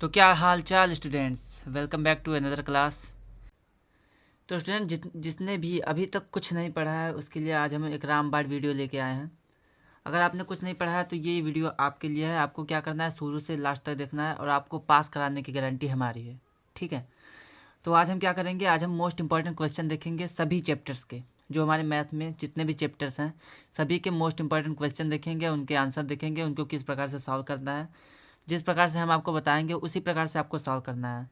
तो क्या हाल चाल students, welcome back to another class. तो स्टूडेंट जिसने भी अभी तक कुछ नहीं पढ़ा है उसके लिए आज हम एक रामबाण वीडियो लेके आए हैं। अगर आपने कुछ नहीं पढ़ा है तो ये वीडियो आपके लिए है। आपको क्या करना है, शुरू से लास्ट तक देखना है और आपको पास कराने की गारंटी हमारी है, ठीक है। तो आज हम क्या करेंगे, आज हम मोस्ट इंपॉर्टेंट क्वेश्चन देखेंगे सभी चैप्टर्स के। जो हमारे मैथ में जितने भी चैप्टर्स हैं सभी के मोस्ट इंपॉर्टेंट क्वेश्चन देखेंगे, उनके आंसर देखेंगे, उनको किस प्रकार से सॉल्व करना है। जिस प्रकार से हम आपको बताएंगे उसी प्रकार से आपको सॉल्व करना है।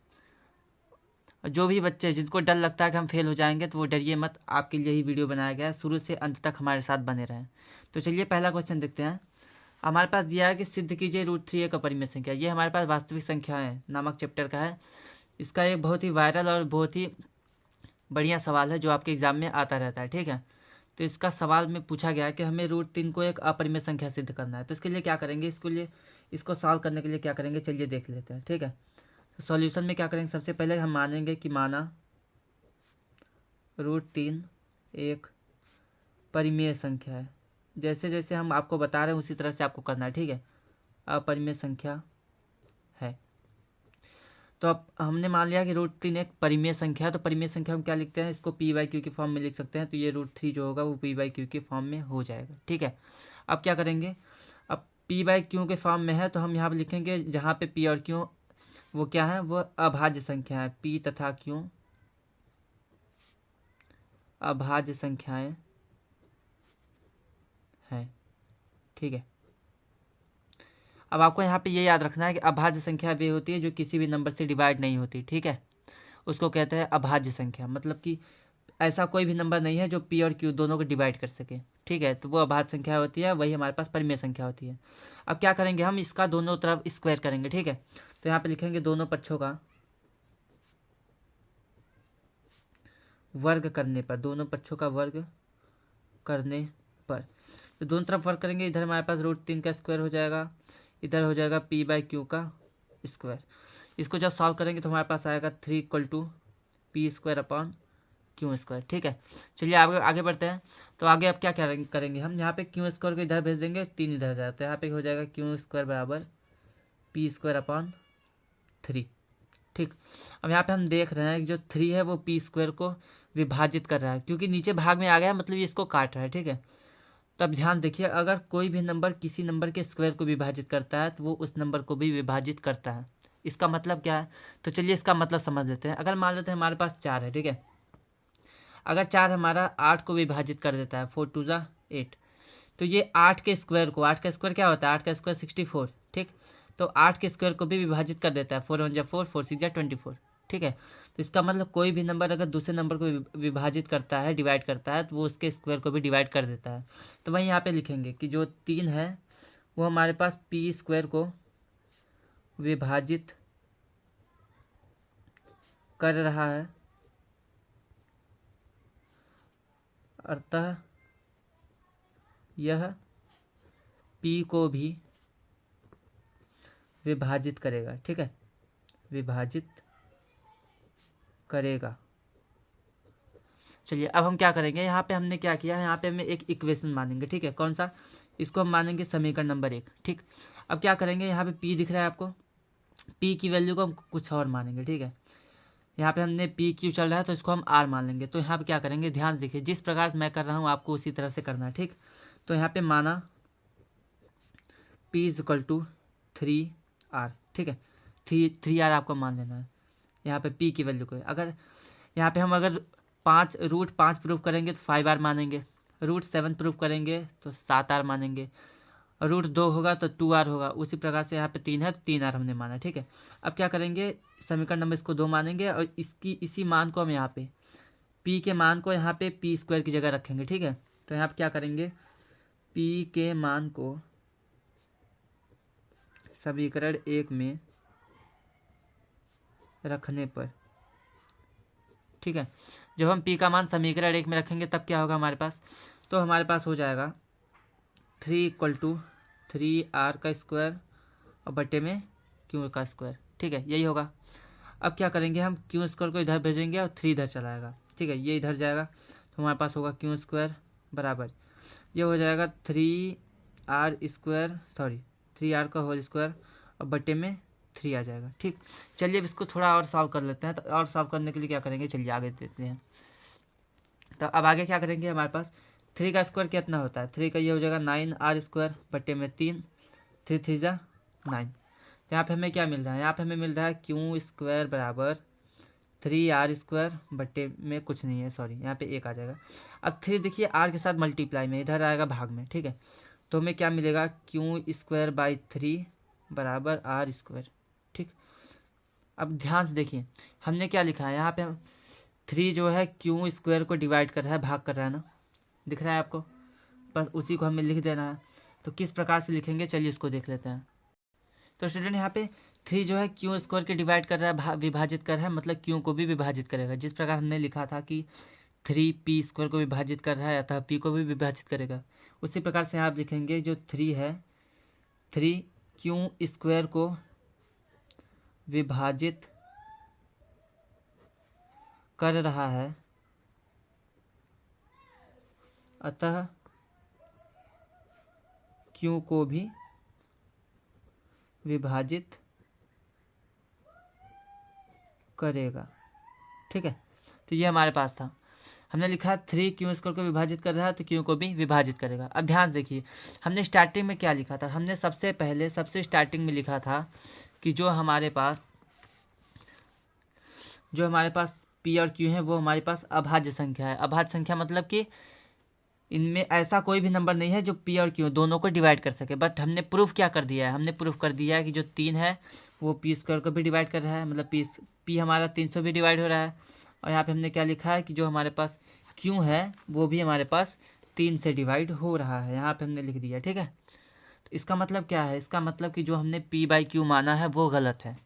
जो भी बच्चे जिनको डर लगता है कि हम फेल हो जाएंगे तो वो डरिए मत, आपके लिए ही वीडियो बनाया गया है। शुरू से अंत तक हमारे साथ बने रहें। तो चलिए पहला क्वेश्चन देखते हैं। हमारे पास दिया है कि सिद्ध कीजिए √3 का परिमेय संख्या। ये हमारे पास वास्तविक संख्या है नामक चैप्टर का है। इसका एक बहुत ही वायरल और बहुत ही बढ़िया सवाल है जो आपके एग्जाम में आता रहता है, ठीक है। तो इसका सवाल में पूछा गया है कि हमें √3 को एक अपरिमेय संख्या सिद्ध करना है। तो इसके लिए क्या करेंगे, इसको सॉल्व करने के लिए क्या करेंगे, चलिए देख लेते हैं, ठीक है। तो सॉल्यूशन में क्या करेंगे, सबसे पहले हम मानेंगे कि माना √3 एक परिमेय संख्या है। जैसे जैसे हम आपको बता रहे हैं उसी तरह से आपको करना है, ठीक है। अपरिमेय संख्या है। तो अब हमने मान लिया कि √3 एक परिमेय संख्या है। तो परिमेय संख्या हम क्या लिखते हैं, इसको p/q की फॉर्म में लिख सकते हैं। तो ये √3 जो होगा वो p/q की फॉर्म में हो जाएगा, ठीक है। अब क्या करेंगे, अब p/q के फॉर्म में है तो हम यहाँ पर लिखेंगे जहाँ पे p और q वो क्या है, वो अभाज्य संख्या है। p तथा q अभाज्य संख्याएं हैं, ठीक है। अब आपको यहाँ पे ये याद रखना है कि अभाज्य संख्या वे होती है जो किसी भी नंबर से डिवाइड नहीं होती, ठीक है। उसको कहते हैं अभाज्य संख्या। मतलब कि ऐसा कोई भी नंबर नहीं है जो p और q दोनों को डिवाइड कर सके, ठीक है। तो वो अभाज्य संख्या होती है, वही हमारे पास परिमेय संख्या होती है। अब क्या करेंगे, हम इसका दोनों तरफ स्क्वायर करेंगे, ठीक है। तो यहाँ पे लिखेंगे दोनों पक्षों का वर्ग करने पर, दोनों पक्षों का वर्ग करने पर। तो दोनों तरफ वर्ग करेंगे, इधर हमारे पास √3 का स्क्वायर हो जाएगा, इधर हो जाएगा p/q का स्क्वायर। इसको जब सॉल्व करेंगे तो हमारे पास आएगा 3 = p²/q², ठीक है। चलिए आगे आगे बढ़ते हैं। तो आगे अब क्या करेंगे हम, यहाँ पे q² को इधर भेज देंगे, 3 इधर जाए तो यहाँ पे हो जाएगा q² = p²/3, ठीक। अब यहाँ पे हम देख रहे हैं कि जो 3 है वो p² को विभाजित कर रहा है, क्योंकि नीचे भाग में आ गया है, मतलब ये इसको काट रहा है, ठीक है। तो अब ध्यान देखिए, अगर कोई भी नंबर किसी नंबर के स्क्वायर को विभाजित करता है तो वो उस नंबर को भी विभाजित करता है। इसका मतलब क्या है, तो चलिए इसका मतलब समझ लेते हैं। अगर मान लेते हैं हमारे पास 4 है, ठीक है। अगर 4 हमारा 8 को विभाजित कर देता है, 4 × 2 = 8, तो ये 8 के स्क्वायर को, 8 का स्क्वायर क्या होता है, 8 का स्क्वायर 64, ठीक। तो 8 के स्क्वायर को भी विभाजित कर देता है, 4 × 1 = 4, 4 × 6 = 24, ठीक है। तो इसका मतलब कोई भी नंबर अगर दूसरे नंबर को विभाजित करता है, डिवाइड करता है, तो वो उसके स्क्वायर को भी डिवाइड कर देता है। तो वहीं यहाँ पे लिखेंगे कि जो 3 है वो हमारे पास p² को विभाजित कर रहा है, अतः यह p को भी विभाजित करेगा, ठीक है, विभाजित करेगा। चलिए अब हम क्या करेंगे, यहाँ पे हमने क्या किया है, यहाँ पे हमें एक इक्वेशन मानेंगे, ठीक है। कौन सा, इसको हम मानेंगे समीकरण नंबर 1, ठीक। अब क्या करेंगे, यहाँ पे p दिख रहा है आपको, p की वैल्यू को हम कुछ और मानेंगे, ठीक है। यहाँ पे हमने p/q चल रहा है तो इसको हम r मान लेंगे। तो यहाँ पे क्या करेंगे, ध्यान देखिए, जिस प्रकार से मैं कर रहा हूँ आपको उसी तरह से करना है, ठीक। तो यहाँ पे माना p = 3r, ठीक है। 3r आपको मान लेना है यहाँ पे p की वैल्यू को। अगर यहाँ पे हम अगर √5 प्रूफ करेंगे तो 5r मानेंगे, √7 प्रूफ करेंगे तो 7r मानेंगे, √2 होगा तो 2r होगा। उसी प्रकार से यहाँ पे 3 है तो 3r हमने माना, ठीक है। अब क्या करेंगे, समीकरण नंबर इसको 2 मानेंगे और इसी मान को हम यहाँ पे p के मान को यहाँ पे p² की जगह रखेंगे, ठीक है। तो यहाँ पे क्या करेंगे, p के मान को समीकरण 1 में रखने पर, ठीक है। जब हम p का मान समीकरण 1 में रखेंगे तब क्या होगा हमारे पास, तो हमारे पास हो जाएगा 3 = 3r² और बटे में q², ठीक है, यही होगा। अब क्या करेंगे, हम q² को इधर भेजेंगे और 3 इधर चलाएगा, ठीक है, ये इधर जाएगा तो हमारे पास होगा q² बराबर, ये हो जाएगा 3r² और बटे में 3 आ जाएगा। ठीक, चलिए अब इसको थोड़ा और सॉल्व कर लेते हैं। तो और सॉल्व करने के लिए क्या करेंगे, चलिए आगे देते हैं। तो अब आगे क्या करेंगे, हमारे पास 3 का स्क्वायर कितना होता है, 3 का ये हो जाएगा 9r² बटे में 3, 3 3 जा 9। तो यहाँ पे हमें क्या मिल रहा है, यहाँ पे हमें मिल रहा है क्यू² बराबर 3r² बटे में कुछ नहीं है, सॉरी यहाँ पे 1 आ जाएगा। अब 3 देखिए r के साथ मल्टीप्लाई में, इधर आएगा भाग में। ठीक है, तो हमें क्या मिलेगा, क्यू²/3 बराबर r²। ठीक, अब ध्यान से देखिए हमने क्या लिखा है, यहाँ पे 3 जो है क्यू² को डिवाइड कर रहा है, भाग कर रहा है ना, दिख रहा है आपको, बस उसी को हमें लिख देना है। तो किस प्रकार से लिखेंगे, चलिए इसको देख लेते हैं। तो स्टूडेंट यहाँ पे 3 जो है क्यू² के डिवाइड कर रहा है, विभाजित कर रहा है, मतलब क्यू को भी विभाजित करेगा। जिस प्रकार हमने लिखा था कि 3p² को विभाजित कर रहा है, अतः p को भी विभाजित करेगा, उसी प्रकार से आप लिखेंगे जो 3 है, 3 क्यू² को विभाजित कर रहा है, अतः क्यू को भी विभाजित करेगा। ठीक है, तो ये हमारे पास था, हमने लिखा 3 क्यू² को विभाजित कर रहा है तो क्यू को भी विभाजित करेगा। अब ध्यान देखिए हमने स्टार्टिंग में क्या लिखा था, हमने सबसे स्टार्टिंग में लिखा था कि जो हमारे पास पी और क्यू है वो हमारे पास अभाज्य संख्या है। अभाज्य संख्या मतलब कि इनमें ऐसा कोई भी नंबर नहीं है जो पी और क्यू दोनों को डिवाइड कर सके। बट हमने प्रूफ क्या कर दिया है, हमने प्रूफ कर दिया है कि जो 3 है वो p² को भी डिवाइड कर रहा है, मतलब p हमारा 300 भी डिवाइड हो रहा है। और यहाँ पे हमने क्या लिखा है कि जो हमारे पास q है वो भी हमारे पास 3 से डिवाइड हो रहा है, यहाँ पे हमने लिख दिया। ठीक है, तो इसका मतलब क्या है, इसका मतलब कि जो हमने p/q माना है वो गलत है।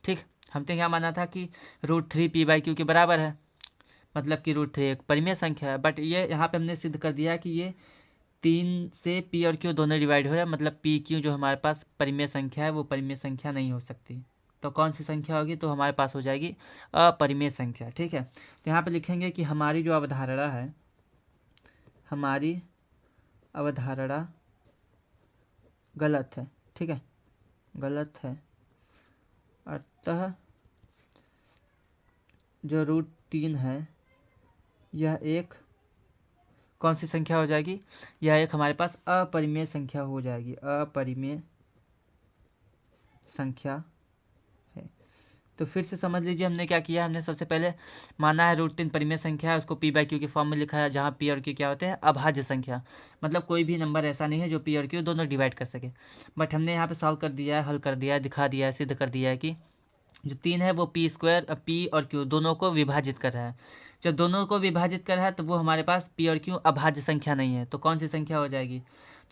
ठीक, हमने क्या माना था कि √3 p/q के बराबर है, मतलब कि √3 एक परिमेय संख्या है। बट ये यहाँ पे हमने सिद्ध कर दिया कि ये 3 से p और q दोनों डिवाइड हो रहा है, मतलब p/q जो हमारे पास परिमेय संख्या है वो परिमेय संख्या नहीं हो सकती। तो कौन सी संख्या होगी, तो हमारे पास हो जाएगी अपरिमेय संख्या। ठीक है, तो यहाँ पे लिखेंगे कि हमारी जो अवधारणा है, हमारी अवधारणा गलत है। ठीक है, गलत है, अतः जो √3 है यह एक कौन सी संख्या हो जाएगी, यह एक हमारे पास अपरिमेय संख्या हो जाएगी, अपरिमेय संख्या है। तो फिर से समझ लीजिए हमने क्या किया, हमने सबसे पहले माना है √3 परिमेय संख्या है, उसको p/q के फॉर्म में लिखा है, जहाँ p और q क्या होते हैं, अभाज्य संख्या, मतलब कोई भी नंबर ऐसा नहीं है जो p और q दोनों डिवाइड कर सके। बट हमने यहाँ पे सॉल्व कर दिया है, हल कर दिया है, दिखा दिया है, सिद्ध कर दिया है कि जो 3 है वो p और q दोनों को विभाजित कर रहा है। जब दोनों को विभाजित कर रहा है तो वो हमारे पास p और q अभाज्य संख्या नहीं है। तो कौन सी संख्या हो जाएगी,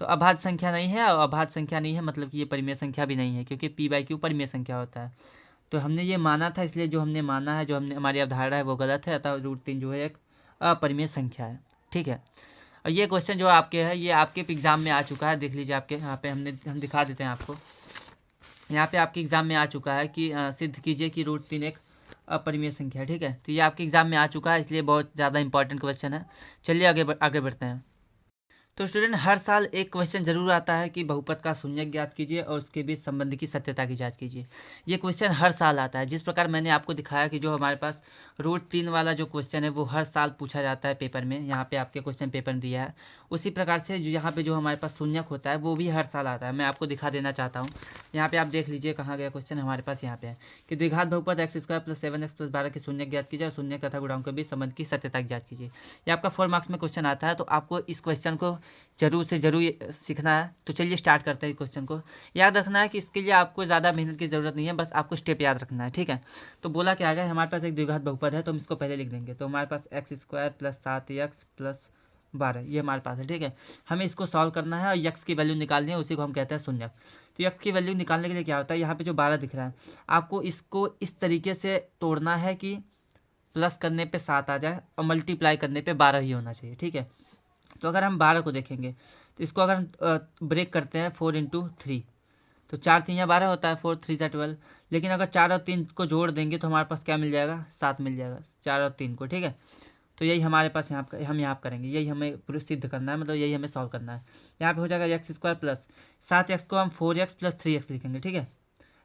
तो अभाज्य संख्या नहीं है, और अभाज्य संख्या नहीं है मतलब कि ये परिमेय संख्या भी नहीं है, क्योंकि p/q परिमेय संख्या होता है। तो हमने ये माना था, इसलिए जो हमने माना है, जो हमने हमारी अवधारणा है वो गलत है, अतः √3 जो है एक अपरिमेय संख्या है। ठीक है, और ये क्वेश्चन जो आपके है ये आपके एग्जाम में आ चुका है, देख लीजिए आपके यहाँ पे हम दिखा देते हैं आपको, यहाँ पे आपके एग्जाम में आ चुका है कि सिद्ध कीजिए कि √3 एक अपरिमेय संख्या है। ठीक है, तो ये आपके एग्जाम में आ चुका है, इसलिए बहुत ज़्यादा इंपॉर्टेंट क्वेश्चन है। चलिए आगे बढ़ते हैं। तो स्टूडेंट हर साल एक क्वेश्चन जरूर आता है कि बहुपद का शून्यक ज्ञात कीजिए और उसके बीच संबंध की सत्यता की जांच कीजिए। ये क्वेश्चन हर साल आता है। जिस प्रकार मैंने आपको दिखाया कि जो हमारे पास √3 वाला जो क्वेश्चन है वो हर साल पूछा जाता है पेपर में, यहाँ पे आपके क्वेश्चन पेपर में दिया है, उसी प्रकार से जो यहाँ पे जो हमारे पास शून्यक होता है वो भी हर साल आता है। मैं आपको दिखा देना चाहता हूँ, यहाँ पे आप देख लीजिए कहाँ गया क्वेश्चन, हमारे पास यहाँ पे है कि द्विघात बहुपद x² + 7x + 12 के शून्यक ज्ञात कीजिए और शून्यक तथा गुणांक के बीच संबंध की सत्यता की जांच कीजिए। ये आपका 4 मार्क्स में क्वेश्चन आता है, तो आपको इस क्वेश्चन को जरूर से जरूर सीखना है। तो चलिए स्टार्ट करते हैं। क्वेश्चन को याद रखना है कि इसके लिए आपको ज़्यादा मेहनत की ज़रूरत नहीं है, बस आपको स्टेप याद रखना है। ठीक है, तो बोला क्या है, हमारे पास एक द्विघात बहुपद है, तो हम इसको पहले लिख देंगे। तो हमारे पास x² + 7x + 12 ये हमारे पास है। ठीक है, हमें इसको सॉल्व करना है और x की वैल्यू निकालनी है, उसी को हम कहते हैं शून्यक। तो x की वैल्यू निकालने के लिए क्या होता है, यहाँ पे जो 12 दिख रहा है आपको इसको इस तरीके से तोड़ना है कि प्लस करने पे 7 आ जाए और मल्टीप्लाई करने पे 12 ही होना चाहिए। ठीक है, तो अगर हम 12 को देखेंगे तो इसको अगर हम ब्रेक करते हैं 4 × 3 तो 4 3 12 होता है, 4 3 12। लेकिन अगर 4 और 3 को जोड़ देंगे तो हमारे पास क्या मिल जाएगा, 7 मिल जाएगा 4 और 3 को। ठीक है, तो यही हमारे पास हम यहाँ करेंगे, यही हमें प्रूफ सिद्ध करना है, मतलब यही हमें सॉल्व करना है। यहाँ पे हो जाएगा x² + 7x को हम 4x + 3x लिखेंगे। ठीक है,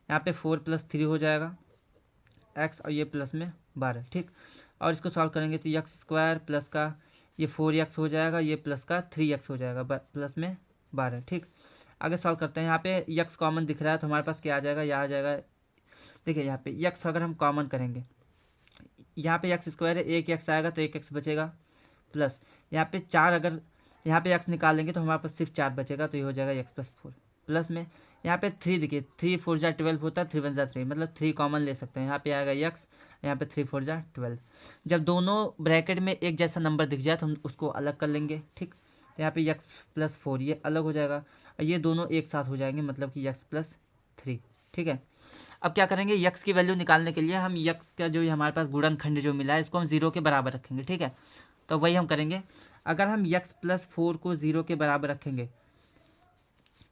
यहाँ पे 4 + 3 हो जाएगा x, और ये प्लस में 12, ठीक। और इसको सॉल्व करेंगे तो x² प्लस का ये 4x हो जाएगा, ये प्लस का 3x हो जाएगा, प्लस में 12, ठीक। आगे सॉल्व करते हैं। यहाँ पे x कॉमन दिख रहा है तो हमारे पास क्या आ जाएगा, यहाँ आ जाएगा, देखिए यहाँ पे x अगर हम कॉमन करेंगे, यहाँ पे x² है, एक x आएगा तो एक x बचेगा, प्लस यहाँ पे 4, अगर यहाँ पे x निकालेंगे तो हमारे पास सिर्फ 4 बचेगा, तो ये हो जाएगा x + 4, प्लस में यहाँ पे 3, देखिए 3 4 जा 12 होता है, 3 1 जा 3, मतलब 3 कॉमन ले सकते हैं। यहाँ पे आएगा x, यहाँ पे 3 4 जा 12। जब दोनों ब्रैकेट में एक जैसा नंबर दिख जाए तो हम उसको अलग कर लेंगे, ठीक। तो यहाँ पे x + 4 ये अलग हो जाएगा, और ये दोनों एक साथ हो जाएंगे, मतलब कि x + 3, ठीक है। अब क्या करेंगे, x की वैल्यू निकालने के लिए हम x का जो हमारे पास गुणनखंड जो मिला है इसको हम 0 के बराबर रखेंगे, ठीक है। तो वही हम करेंगे। अगर हम x + 4 को 0 के बराबर रखेंगे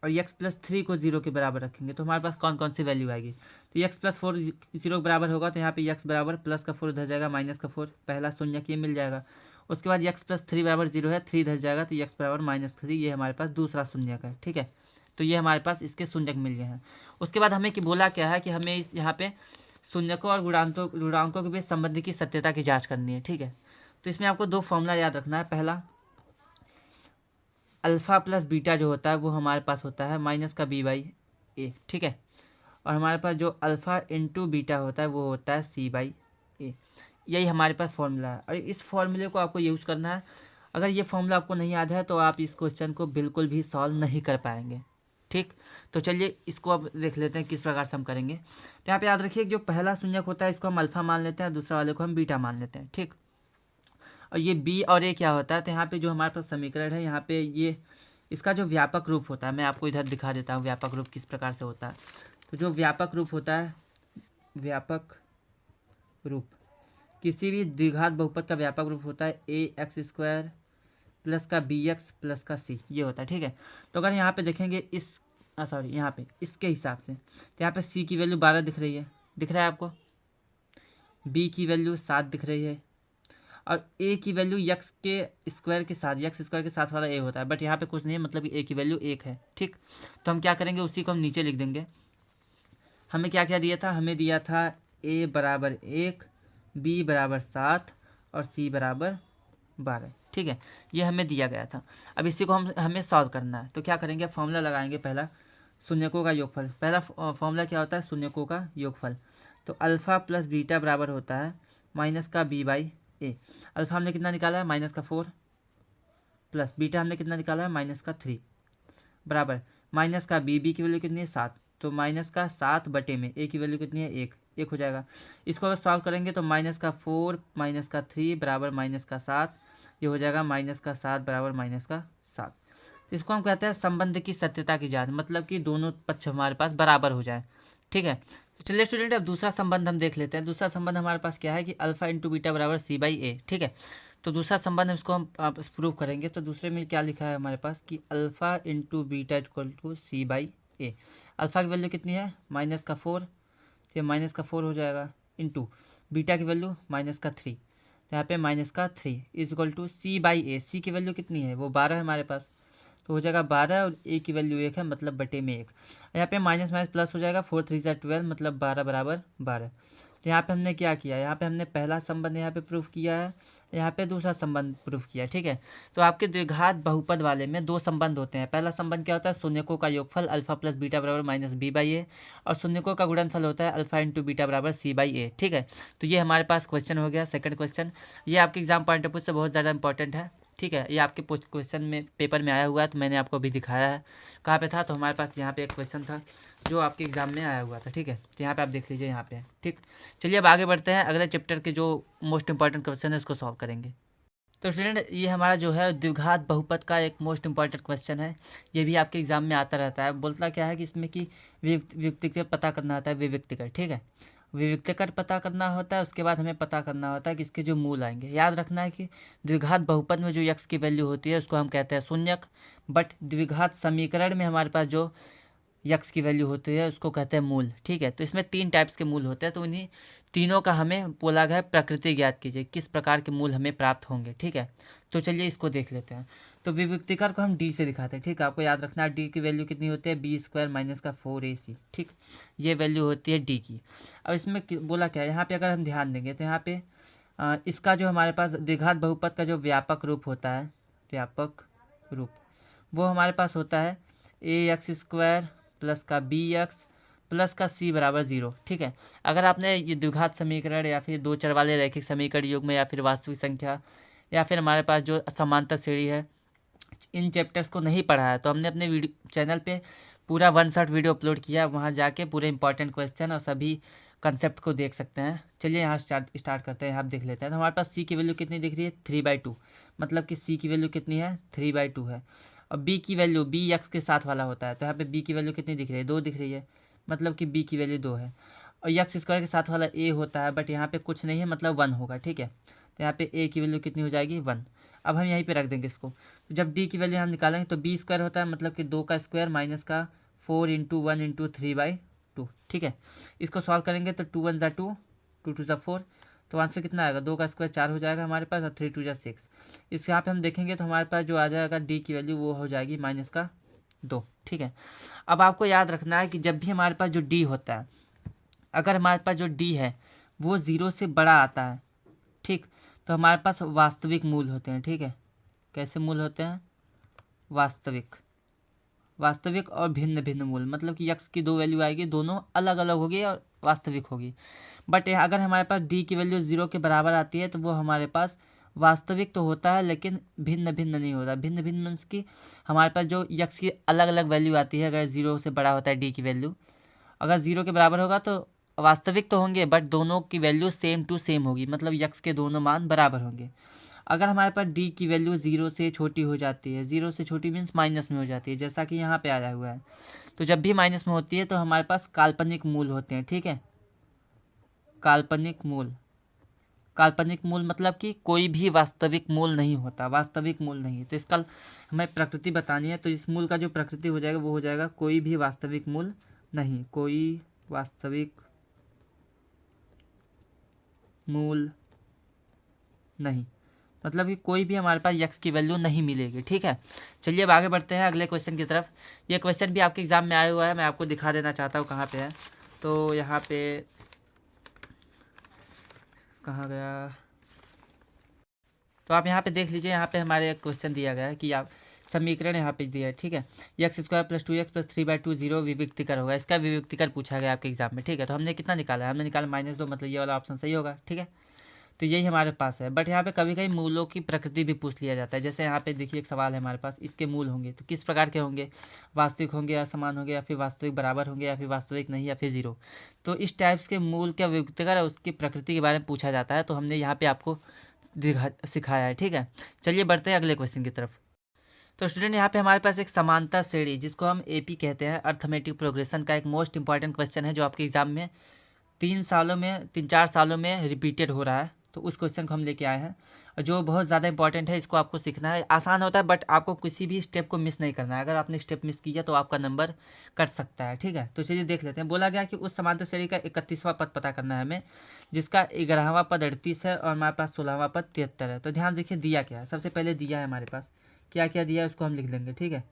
और x + 3 को 0 के बराबर रखेंगे तो हमारे पास कौन कौन सी वैल्यू आएगी। तो x + 4 0 के बराबर होगा तो यहाँ पे x बराबर प्लस का 4 इधर जाएगा, माइनस का 4, पहला शून्यक ये मिल जाएगा। उसके बाद x + 3 बराबर 0 है, 3 इधर जाएगा तो x बराबर -3, ये हमारे पास दूसरा शून्यक है, ठीक है। तो ये हमारे पास इसके शून्यक मिल गए हैं। उसके बाद हमें बोला क्या है कि हमें इस यहाँ पे शून्यकों और गुणांकों के बीच संबंध की सत्यता की जाँच करनी है, ठीक है। तो इसमें आपको 2 फॉर्मूला याद रखना है। पहला, अल्फ़ा + बीटा जो होता है वो हमारे पास होता है -b/a, ठीक है। और हमारे पास जो अल्फ़ा × बीटा होता है वो होता है c/a। यही हमारे पास फॉर्मूला है, और इस फॉर्मूले को आपको यूज़ करना है। अगर ये फॉर्मूला आपको नहीं याद है तो आप इस क्वेश्चन को बिल्कुल भी सॉल्व नहीं कर पाएंगे, ठीक। तो चलिए इसको अब देख लेते हैं किस प्रकार से हम करेंगे। तो यहाँ पे याद रखिए जो पहला शून्यक होता है इसको हम अल्फ़ा मान लेते हैं, दूसरा वाले को हम बीटा मान लेते हैं, ठीक। और ये b और a क्या होता है, तो यहाँ पे जो हमारे पास समीकरण है, यहाँ पे ये इसका जो व्यापक रूप होता है, मैं आपको इधर दिखा देता हूँ व्यापक रूप किस प्रकार से होता है। तो जो व्यापक रूप होता है, व्यापक रूप किसी भी द्विघात बहुपद का व्यापक रूप होता है ax² प्लस का bx प्लस का c, ये होता है, ठीक है। तो अगर यहाँ पे देखेंगे यहाँ पे इसके हिसाब से, तो यहाँ पे c की वैल्यू 12 दिख रही है, दिख रहा है आपको, b की वैल्यू 7 दिख रही है, और a की वैल्यू x के स्क्वायर के साथ वाला a होता है, बट यहाँ पे कुछ नहीं है, मतलब कि a की वैल्यू 1 है, ठीक। तो हम क्या करेंगे, उसी को हम नीचे लिख देंगे। हमें क्या क्या दिया था, हमें दिया था a बराबर 1, b बराबर 7 और c बराबर 12, ठीक है। ये हमें दिया गया था। अब इसी को हमें सॉल्व करना है। तो क्या करेंगे, फॉर्मूला लगाएंगे। पहला, शून्यकों का योगफल। पहला फॉर्मूला क्या होता है, शून्यकों का योगफल। तो अल्फ़ा + बीटा बराबर होता है -b/a। अल्फ़ा हमने कितना निकाला है, -4, प्लस बीटा हमने कितना निकाला है, -3, बराबर -b की वैल्यू कितनी है, 7, तो -7 बटे में a की वैल्यू कितनी है, 1 हो जाएगा। इसको अगर सॉल्व करेंगे तो -4 -3 बराबर -7, ये हो जाएगा -7 बराबर -7। तो इसको हम कहते हैं संबंध की सत्यता की जांच, मतलब कि दोनों पक्ष हमारे पास बराबर हो जाए, ठीक है। चलिए स्टूडेंट, अब दूसरा संबंध हम देख लेते हैं। दूसरा संबंध हमारे पास क्या है कि अल्फ़ा × बीटा बराबर c/a, ठीक है। तो दूसरा संबंध इसको हम प्रूव करेंगे। तो दूसरे में क्या लिखा है हमारे पास कि अल्फ़ा × बीटा = c/a। अल्फ़ा की वैल्यू कितनी है, -4, तो -4 हो जाएगा, इंटू बीटा की वैल्यू -3, तो यहाँ पे -3 = c/a। c की वैल्यू कितनी है, वो 12 है हमारे पास, तो हो जाएगा 12, और a की वैल्यू 1 है, मतलब बटे में 1। यहाँ पे माइनस माइनस प्लस हो जाएगा, 4 3 जा 12, मतलब 12 बराबर 12। तो यहाँ पे हमने क्या किया, यहाँ पे हमने पहला संबंध यहाँ पे प्रूफ किया है, यहाँ पे दूसरा संबंध प्रूफ किया, ठीक है। तो आपके द्विघात बहुपद वाले में 2 संबंध होते हैं। पहला संबंध क्या होता है, शून्यकों का योगफल अल्फ़ा + बीटा बराबर -b/a, और शून्यकों का गुणनफल होता है अल्फ़ा × बीटा बराबर c/a, ठीक है। तो ये हमारे पास क्वेश्चन हो गया, सेकंड क्वेश्चन। ये आपके एग्जाम पॉइंट ऑफ व्यू से बहुत ज़्यादा इंपॉर्टेंट है, ठीक है। ये आपके क्वेश्चन में पेपर में आया हुआ है, तो मैंने आपको अभी दिखाया है। कहाँ पे था, तो हमारे पास यहाँ पे एक क्वेश्चन था जो आपके एग्जाम में आया हुआ था, ठीक है। तो यहाँ पे आप देख लीजिए, यहाँ पे, ठीक। चलिए अब आगे बढ़ते हैं, अगले चैप्टर के जो मोस्ट इंपॉर्टेंट क्वेश्चन है उसको सॉल्व करेंगे। तो स्टूडेंट, ये हमारा जो है द्विघात बहुपद का एक मोस्ट इंपॉर्टेंट क्वेश्चन है। ये भी आपके एग्जाम में आता रहता है। बोलता क्या है कि इसमें कि वियुक्तिकर पता करना होता है, विविक्तिकर, ठीक है। विविक्तिकर पता करना होता है, उसके बाद हमें पता करना होता है कि इसके जो मूल आएंगे। याद रखना है कि द्विघात बहुपद में जो x की वैल्यू होती है उसको हम कहते हैं शून्यक, बट द्विघात समीकरण में हमारे पास जो x की वैल्यू होती है उसको कहते हैं मूल, ठीक है। तो इसमें 3 टाइप्स के मूल होते हैं, तो उन्हीं तीनों का हमें बोला गया है प्रकृति ज्ञात कीजिए, किस प्रकार के मूल हमें प्राप्त होंगे, ठीक है। तो चलिए इसको देख लेते हैं। तो विभक्तिकार को हम डी से दिखाते हैं, ठीक है। आपको याद रखना है डी की वैल्यू कितनी होती है, बी स्क्वायर माइनस का 4ac, ठीक। ये वैल्यू होती है डी की। अब इसमें बोला क्या है, यहाँ पे अगर हम ध्यान देंगे तो यहाँ पे इसका जो हमारे पास द्विघात बहुपद का जो व्यापक रूप होता है, व्यापक रूप, वो हमारे पास होता है ए एक्स स्क्वायर प्लस का बी एक्स प्लस का सी बराबर 0, ठीक है। अगर आपने ये द्विघात समीकरण या फिर दो चर वाले रैखिक समीकरण युग्म या फिर वास्तविक संख्या या फिर हमारे पास जो समांतर श्रेणी है, इन चैप्टर्स को नहीं पढ़ा है तो हमने अपने वीडियो चैनल पे पूरा 1 शॉट वीडियो अपलोड किया, वहाँ जाके पूरे इंपॉर्टेंट क्वेश्चन और सभी कंसेप्ट को देख सकते हैं। चलिए यहाँ स्टार्ट करते हैं, यहाँ आप देख लेते हैं। तो हमारे पास सी की वैल्यू कितनी दिख रही है, 3/2, मतलब कि सी की वैल्यू कितनी है, 3/2 है। और बी की वैल्यू, बी एक्स के साथ वाला होता है, तो यहाँ पे बी की वैल्यू कितनी दिख रही है, 2 दिख रही है, मतलब कि बी की वैल्यू 2 है। और एक्स स्क्वायर के साथ वाला ए होता है, बट यहाँ पे कुछ नहीं है, मतलब 1 होगा, ठीक है। तो यहाँ पे ए की वैल्यू कितनी हो जाएगी, 1। अब हम यहीं पे रख देंगे इसको। तो जब डी की वैल्यू हम निकालेंगे तो बी स्क्वायर होता है, मतलब कि 2 का स्क्वायर माइनस का 4 × 1 × 3/2, ठीक है। इसको सॉल्व करेंगे तो 2 1 × 2, 2 2 × 4, तो आंसर कितना आएगा, 2 का स्क्वायर 4 हो जाएगा हमारे पास, और 3 2 × 6। इस यहाँ पे हम देखेंगे तो हमारे पास जो आ जाएगा डी की वैल्यू वो हो जाएगी माइनस का 2, ठीक है। अब आपको याद रखना है कि जब भी हमारे पास जो डी होता है, अगर हमारे पास जो डी है वो 0 से बड़ा आता है, ठीक, तो हमारे पास वास्तविक मूल होते हैं, ठीक है। कैसे मूल होते हैं, वास्तविक, वास्तविक और भिन्न भिन्न मूल, मतलब कि यक्स की 2 वैल्यू आएगी, दोनों अलग अलग होगी और वास्तविक होगी। बट अगर हमारे पास डी की वैल्यू 0 के बराबर आती है तो वो हमारे पास वास्तविक तो होता है लेकिन भिन्न भिन्न नहीं होता। भिन्न भिन्न मीन्स की हमारे पास जो यक्स की अलग अलग वैल्यू आती है, अगर 0 से बड़ा होता है डी की वैल्यू, अगर 0 के बराबर होगा तो वास्तविक तो होंगे बट दोनों की वैल्यू सेम टू सेम होगी, मतलब यक्स के दोनों मान बराबर होंगे। अगर हमारे पास डी की वैल्यू 0 से छोटी हो जाती है, 0 से छोटी मीन्स माइनस में हो जाती है, जैसा कि यहाँ पे आया हुआ है, तो जब भी माइनस में होती है तो हमारे पास काल्पनिक मूल होते हैं, ठीक है। काल्पनिक मूल, काल्पनिक मूल मतलब कि कोई भी वास्तविक मूल नहीं होता, वास्तविक मूल नहीं। तो इसका हमें प्रकृति बतानी है, तो इस मूल का जो प्रकृति हो जाएगा वो हो जाएगा कोई भी वास्तविक मूल नहीं, कोई वास्तविक मूल नहीं, मतलब कि कोई भी हमारे पास यक्स की वैल्यू नहीं मिलेगी, ठीक है। चलिए अब आगे बढ़ते हैं अगले क्वेश्चन की तरफ। ये क्वेश्चन भी आपके एग्जाम में आया हुआ है, मैं आपको दिखा देना चाहता हूँ कहाँ पे है। तो यहाँ पे कहाँ गया, तो आप यहाँ पे देख लीजिए, यहाँ पे हमारे एक क्वेश्चन दिया गया है कि आप समीकरण यहाँ पे दिया है, ठीक है। X square plus 2x plus 3/2 0 विभक्तिकर होगा, इसका विभक्तिकर पूछा गया आपके एग्जाम में, ठीक है। तो हमने कितना निकाला है, हमने निकाला -2, मतलब ये वाला ऑप्शन सही होगा, ठीक है। तो यही हमारे पास है। बट यहाँ पे कभी कभी मूलों की प्रकृति भी पूछ लिया जाता है, जैसे यहाँ पे देखिए एक सवाल है हमारे पास, इसके मूल होंगे तो किस प्रकार के होंगे, वास्तविक होंगे, असमान होंगे, या फिर वास्तविक बराबर होंगे, या फिर वास्तविक नहीं, या फिर 0। तो इस टाइप्स के मूल क्या विभक्तिकर और उसकी प्रकृति के बारे में पूछा जाता है, तो हमने यहाँ पे आपको सिखाया है, ठीक है। चलिए बढ़ते हैं अगले क्वेश्चन की तरफ। तो स्टूडेंट यहाँ पे हमारे पास एक समांतर श्रेणी जिसको हम एपी कहते हैं, अर्थमेटिक प्रोग्रेशन का एक मोस्ट इंपॉर्टेंट क्वेश्चन है जो आपके एग्जाम में 3-4 सालों में रिपीटेड हो रहा है। तो उस क्वेश्चन को हम लेके आए हैं, जो बहुत ज़्यादा इंपॉर्टेंट है, इसको आपको सीखना है। आसान होता है बट आपको किसी भी स्टेप को मिस नहीं करना है, अगर आपने स्टेप मिस किया तो आपका नंबर कट सकता है, ठीक है। तो चलिए देख लेते हैं। बोला गया कि उस समांतर श्रेणी का 31वां पद पता करना है हमें, जिसका 11वां पद 38 है और हमारे पास 16वां पद 73 है। तो ध्यान देखिए दिया क्या है, सबसे पहले दिया है हमारे पास, क्या क्या दिया है उसको हम लिख लेंगे, ठीक है।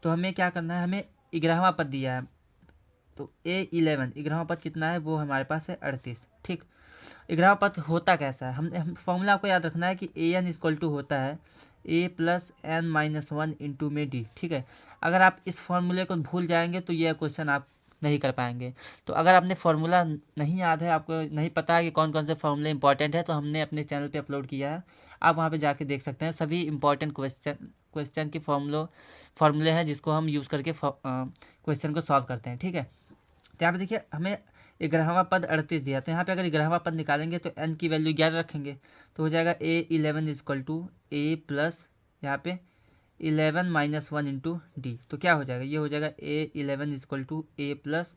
तो हमें क्या करना है, हमें 11वां पद दिया है, तो A11 11वां पद कितना है, वो हमारे पास है 38, ठीक। 11वां पद होता कैसा है, हम फॉर्मूला आपको याद रखना है कि AN = होता है A + n-1 इंटू में D, ठीक है। अगर आप इस फॉर्मूले को भूल जाएंगे तो यह क्वेश्चन आप नहीं कर पाएंगे। तो अगर आपने फार्मूला नहीं याद है, आपको नहीं पता है कि कौन कौन से फार्मूले इंपॉर्टेंट है, तो हमने अपने चैनल पे अपलोड किया है, आप वहाँ पे जाके देख सकते हैं। सभी इंपॉर्टेंट क्वेश्चन के फार्मूले हैं जिसको हम यूज़ करके क्वेश्चन को सॉल्व करते हैं, ठीक है। तो यहाँ पे देखिए हमें 11वां पद 38 दिया, तो यहाँ पे अगर 11वां पद निकालेंगे तो n की वैल्यू 11 रखेंगे, तो हो जाएगा A11 = A प्लस यहाँ पे 11 - 1 इंटू डी। तो क्या हो जाएगा, ये हो जाएगा A11 = A प्लस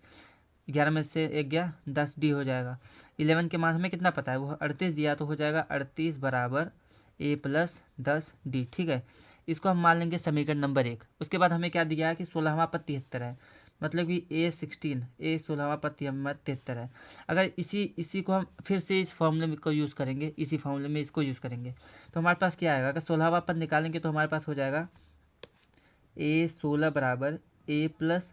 11 में से 1 गया 10 डी हो जाएगा। 11 के मान हमें कितना पता है, वो 38 दिया, तो हो जाएगा 38 बराबर A प्लस 10 डी, ठीक है। इसको हम मान लेंगे समीकरण नंबर 1। उसके बाद हमें क्या दिया है कि 16वां पद 73 है, मतलब कि A16 A16वां पद हमारा 73 है। अगर इसी को हम फिर से इस फॉर्मूले को यूज़ करेंगे, इसी फॉर्मूले में इसको यूज़ करेंगे तो हमारे पास क्या आएगा, अगर 16वां पद निकालेंगे तो हमारे पास हो जाएगा A16 बराबर A+16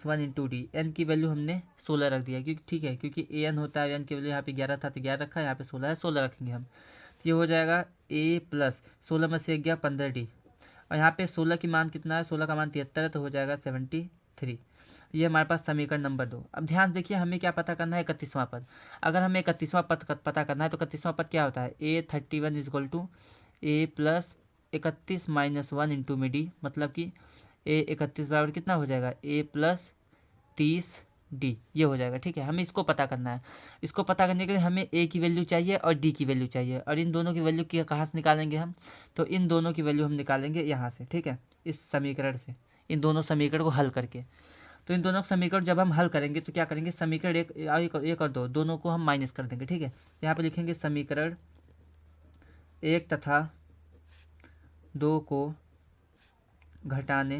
- 1 इंटू डी। एन की वैल्यू हमने 16 रख दिया क्योंकि ठीक है, क्योंकि एन होता है, एन की वैल्यू यहाँ पे 11 था तो 11 रखा, यहाँ पे 16 है 16 रखेंगे हम। तो ये हो जाएगा A+16 में से 1 गया 15 डी, और यहाँ पे 16 की मान कितना है, 16 का मान 73 है तो हो जाएगा 73। ये हमारे पास समीकरण नंबर 2। अब ध्यान से देखिए, हमें क्या पता करना है, 31वां पद। अगर हमें 31वां पद पता करना है तो 31वां पद क्या होता है, A31 is equal to A+31 - 1 into में डी, मतलब कि A31 बराबर कितना हो जाएगा, A+30 डी, ये हो जाएगा। ठीक है, हमें इसको पता करना है। इसको पता करने के लिए हमें ए की वैल्यू चाहिए और डी की वैल्यू चाहिए, और इन दोनों की वैल्यू कहाँ से निकालेंगे हम, तो इन दोनों की वैल्यू हम निकालेंगे यहाँ से। ठीक है, इस समीकरण से, इन दोनों समीकरण को हल करके। तो इन दोनों समीकरण जब हम हल करेंगे तो क्या करेंगे, समीकरण एक और दो दोनों को हम माइनस कर देंगे। ठीक है, यहाँ पे लिखेंगे समीकरण 1 तथा 2 को घटाने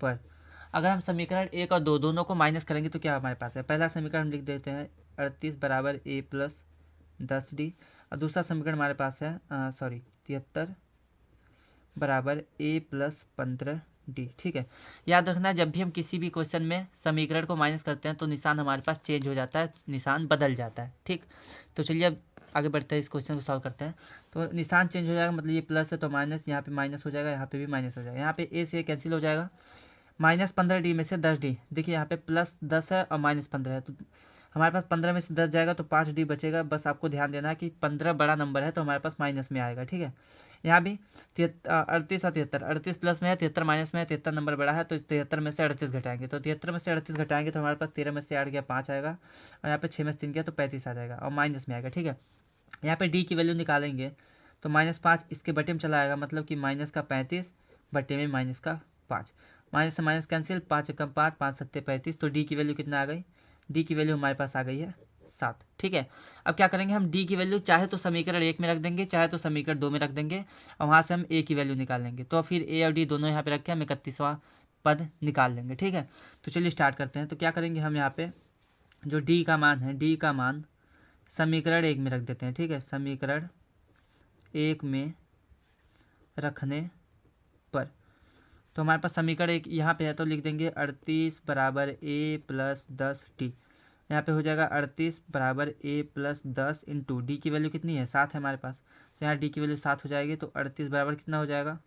पर। अगर हम समीकरण 1 और 2 दोनों को माइनस करेंगे तो क्या हमारे पास है, पहला समीकरण हम लिख देते हैं 38 बराबर A+10 डी, और दूसरा समीकरण हमारे पास है 73 बराबर A+15 डी। ठीक है, याद रखना जब भी हम किसी भी क्वेश्चन में समीकरण को माइनस करते हैं तो निशान हमारे पास चेंज हो जाता है, निशान बदल जाता है। ठीक, तो चलिए अब आगे बढ़ते हैं, इस क्वेश्चन को सॉल्व करते हैं। तो निशान चेंज हो जाएगा, मतलब ये प्लस है तो माइनस, यहाँ पे माइनस हो जाएगा, यहाँ पे भी माइनस हो जाएगा, यहाँ पे ए से कैंसिल हो जाएगा। -15 डी में से 10 डी, देखिए यहाँ पे +10 है और -15 है, तो हमारे पास 15 में से 10 जाएगा तो 5 डी बचेगा। बस आपको ध्यान देना है कि 15 बड़ा नंबर है तो हमारे पास माइनस में आएगा। ठीक है, यहाँ भी 38 और 73, 38 प्लस में है, 73 माइनस में है, 73 नंबर बड़ा है तो 73 में से 38 घटाएंगे, तो 73 में से 38 घटाएंगे तो हमारे पास 13 में से 8 गया 5 आएगा, और यहाँ पे 6 में से 3 गया तो 35 आ जाएगा और माइनस में आएगा। ठीक है, यहाँ पे डी की वैल्यू निकालेंगे तो -5 इसके बटे में चला आएगा, मतलब कि माइनस का 35 बटे में माइनस का 5, माइनस से माइनस कैंसिल, 5 एकम 5, 5 सत्ते 35, तो डी की वैल्यू कितना आ गई, डी की वैल्यू हमारे पास आ गई है 7। ठीक है, अब क्या करेंगे हम, डी की वैल्यू चाहे तो समीकरण 1 में रख देंगे, चाहे तो समीकरण 2 में रख देंगे, और वहाँ से हम ए की वैल्यू निकाल लेंगे। तो फिर ए और डी दोनों यहाँ पे रख के हम 31वां पद निकाल लेंगे। ठीक है, तो चलिए स्टार्ट करते हैं। तो क्या करेंगे हम, यहाँ पे जो डी का मान है, डी का मान समीकरण 1 में रख देते हैं। ठीक है, समीकरण 1 में रखने पर तो हमारे पास समीकरण 1 यहाँ पे है तो लिख देंगे 38 बराबर A+10 डी, यहाँ पे हो जाएगा 38 बराबर A+10 इंटू डी की वैल्यू कितनी है, 7 है हमारे पास, तो यहाँ डी की वैल्यू 7 हो जाएगी, तो 38 बराबर कितना हो जाएगा,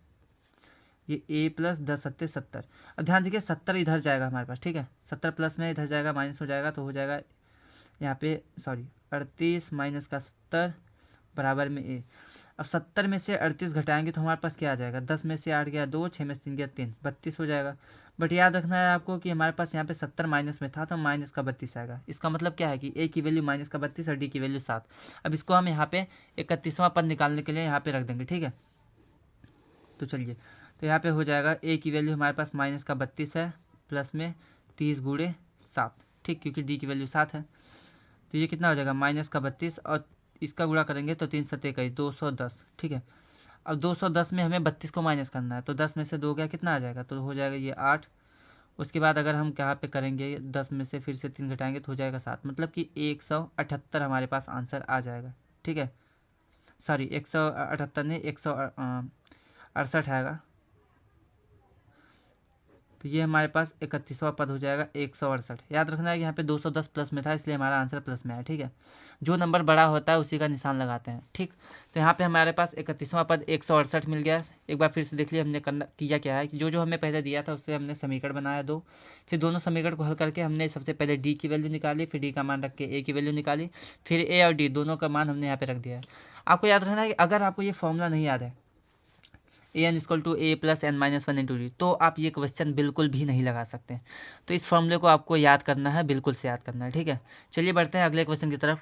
ये A+10 सत्ते 70। अब ध्यान दीजिए 70 इधर जाएगा हमारे पास। ठीक है, 70 प्लस में इधर जाएगा, माइनस हो जाएगा, तो हो जाएगा यहाँ पे 38 माइनस का 70 बराबर में ए। अब 70 में से 38 घटाएंगे तो हमारे पास क्या आ जाएगा, 10 में से 8 गया 2, 6 में से 3 गया 3, 32 हो जाएगा। बट याद रखना है आपको कि हमारे पास यहाँ पे 70 माइनस में था तो माइनस का 32 आएगा। इसका मतलब क्या है कि ए की वैल्यू माइनस का 32 और डी की वैल्यू 7। अब इसको हम यहाँ पे 31वां पद निकालने के लिए यहाँ पे रख देंगे। ठीक है, तो चलिए, तो यहाँ पे हो जाएगा ए की वैल्यू हमारे पास माइनस का 32 है, प्लस में 30 गुणे 7। ठीक, क्योंकि डी की वैल्यू 7 है, तो ये कितना हो जाएगा, माइनस का 32 और इसका गुणा करेंगे तो 3 सत्ते 21, 210। ठीक है, अब 210 में हमें 32 को माइनस करना है, तो 10 में से 2 गया कितना आ जाएगा, तो हो जाएगा ये 8। उसके बाद अगर हम कहाँ पे करेंगे, 10 में से फिर से 3 घटाएंगे तो हो जाएगा 7, मतलब कि 178 हमारे पास आंसर आ जाएगा। ठीक है, सॉरी 178 नहीं, 168 आएगा, तो ये हमारे पास 31वां पद हो जाएगा 168। याद रखना है कि यहाँ पे 210 प्लस में था इसलिए हमारा आंसर प्लस में है। ठीक है, जो नंबर बड़ा होता है उसी का निशान लगाते हैं। ठीक, तो यहाँ पे हमारे पास 31वां पद 168 मिल गया। एक बार फिर से देख लिया हमने किया क्या है कि जो हमें पहले दिया था उससे हमने समीकरण बनाया 2, फिर दोनों समीकरण को हल करके हमने सबसे पहले डी की वैल्यू निकाली, फिर डी का मान रख के ए की वैल्यू निकाली, फिर ए और डी दोनों का मान हमने यहाँ पे रख दिया है। आपको याद रखना है कि अगर आपको ये फॉर्मूला नहीं याद है an=a+n-1 इंटू डी, तो आप ये क्वेश्चन बिल्कुल भी नहीं लगा सकते। तो इस फॉर्मूले को आपको याद करना है, बिल्कुल से याद करना है। ठीक है, चलिए बढ़ते हैं अगले क्वेश्चन की तरफ।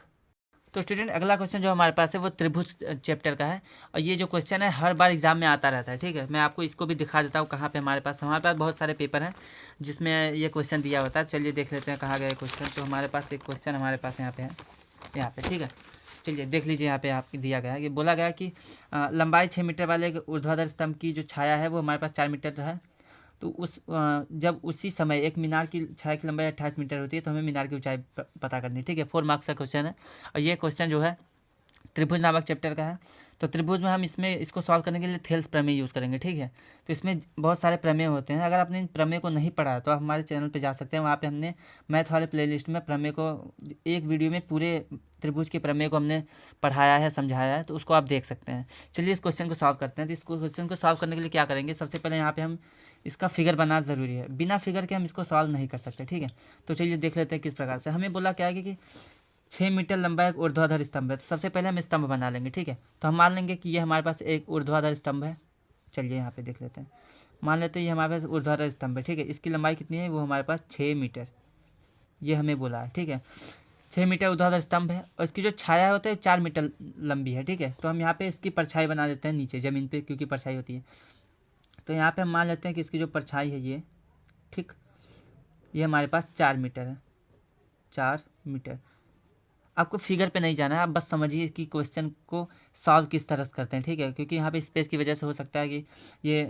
तो स्टूडेंट अगला क्वेश्चन जो हमारे पास है वो त्रिभुज चैप्टर का है, और ये जो क्वेश्चन है हर बार एग्जाम में आता रहता है। ठीक है, मैं आपको इसको भी दिखा देता हूँ कहाँ पे हमारे पास बहुत सारे पेपर हैं जिसमें ये क्वेश्चन दिया होता है। चलिए देख लेते हैं कहाँ गया क्वेश्चन। तो हमारे पास एक क्वेश्चन हमारे पास यहाँ पे है, यहाँ पे। ठीक है, चलिए देख लीजिए, यहाँ पे आपको दिया गया है कि बोला गया कि लंबाई 6 मीटर वाले ऊर्ध्वाधर स्तंभ की जो छाया है वो हमारे पास 4 मीटर है, तो जब उसी समय एक मीनार की छाया की लंबाई 28 मीटर होती है तो हमें मीनार की ऊंचाई पता करनी है। ठीक है, 4 मार्क्स का क्वेश्चन है और ये क्वेश्चन जो है त्रिभुज नामक चैप्टर का है। तो त्रिभुज में हम इसको सॉल्व करने के लिए थेल्स प्रमेय यूज़ करेंगे। ठीक है, तो इसमें बहुत सारे प्रमेय होते हैं। अगर आपने इन प्रमेय को नहीं पढ़ा है तो आप हमारे चैनल पे जा सकते हैं, वहाँ पे हमने मैथ वाले प्लेलिस्ट में प्रमेय को एक वीडियो में पूरे त्रिभुज के प्रमेय को हमने पढ़ाया है, समझाया है, तो उसको आप देख सकते हैं। चलिए इस क्वेश्चन को सॉल्व करते हैं। तो इस क्वेश्चन को सॉल्व करने के लिए क्या करेंगे, सबसे पहले यहाँ पे हम इसका फिगर बनाना ज़रूरी है, बिना फिगर के हम इसको सॉल्व नहीं कर सकते। ठीक है, तो चलिए देख लेते हैं किस प्रकार से। हमें बोला क्या है कि 6 मीटर लंबा एक ऊर्ध्वाधर स्तंभ है। तो सबसे पहले हम स्तंभ बना लेंगे। ठीक है, तो हम मान लेंगे कि ये हमारे पास एक ऊर्ध्वाधर स्तंभ है। चलिए यहाँ पे देख लेते हैं, मान लेते हैं ये हमारे पास ऊर्ध्वाधर स्तंभ है। ठीक है, इसकी लंबाई कितनी है, वो हमारे पास 6 मीटर, ये हमें बोला है। ठीक है, 6 मीटर ऊर्ध्वाधर स्तंभ है और इसकी जो छाया होती है 4 मीटर लंबी है। ठीक है, तो हम यहाँ पे इसकी परछाई बना देते हैं नीचे ज़मीन पे, क्योंकि परछाई होती है। तो यहाँ पे हम मान लेते हैं कि इसकी जो परछाई है ये, ठीक, ये हमारे पास 4 मीटर है, 4 मीटर। आपको फिगर पे नहीं जाना है, आप बस समझिए कि क्वेश्चन को सॉल्व किस तरह से करते हैं। ठीक है, क्योंकि यहाँ पे स्पेस की वजह से हो सकता है कि ये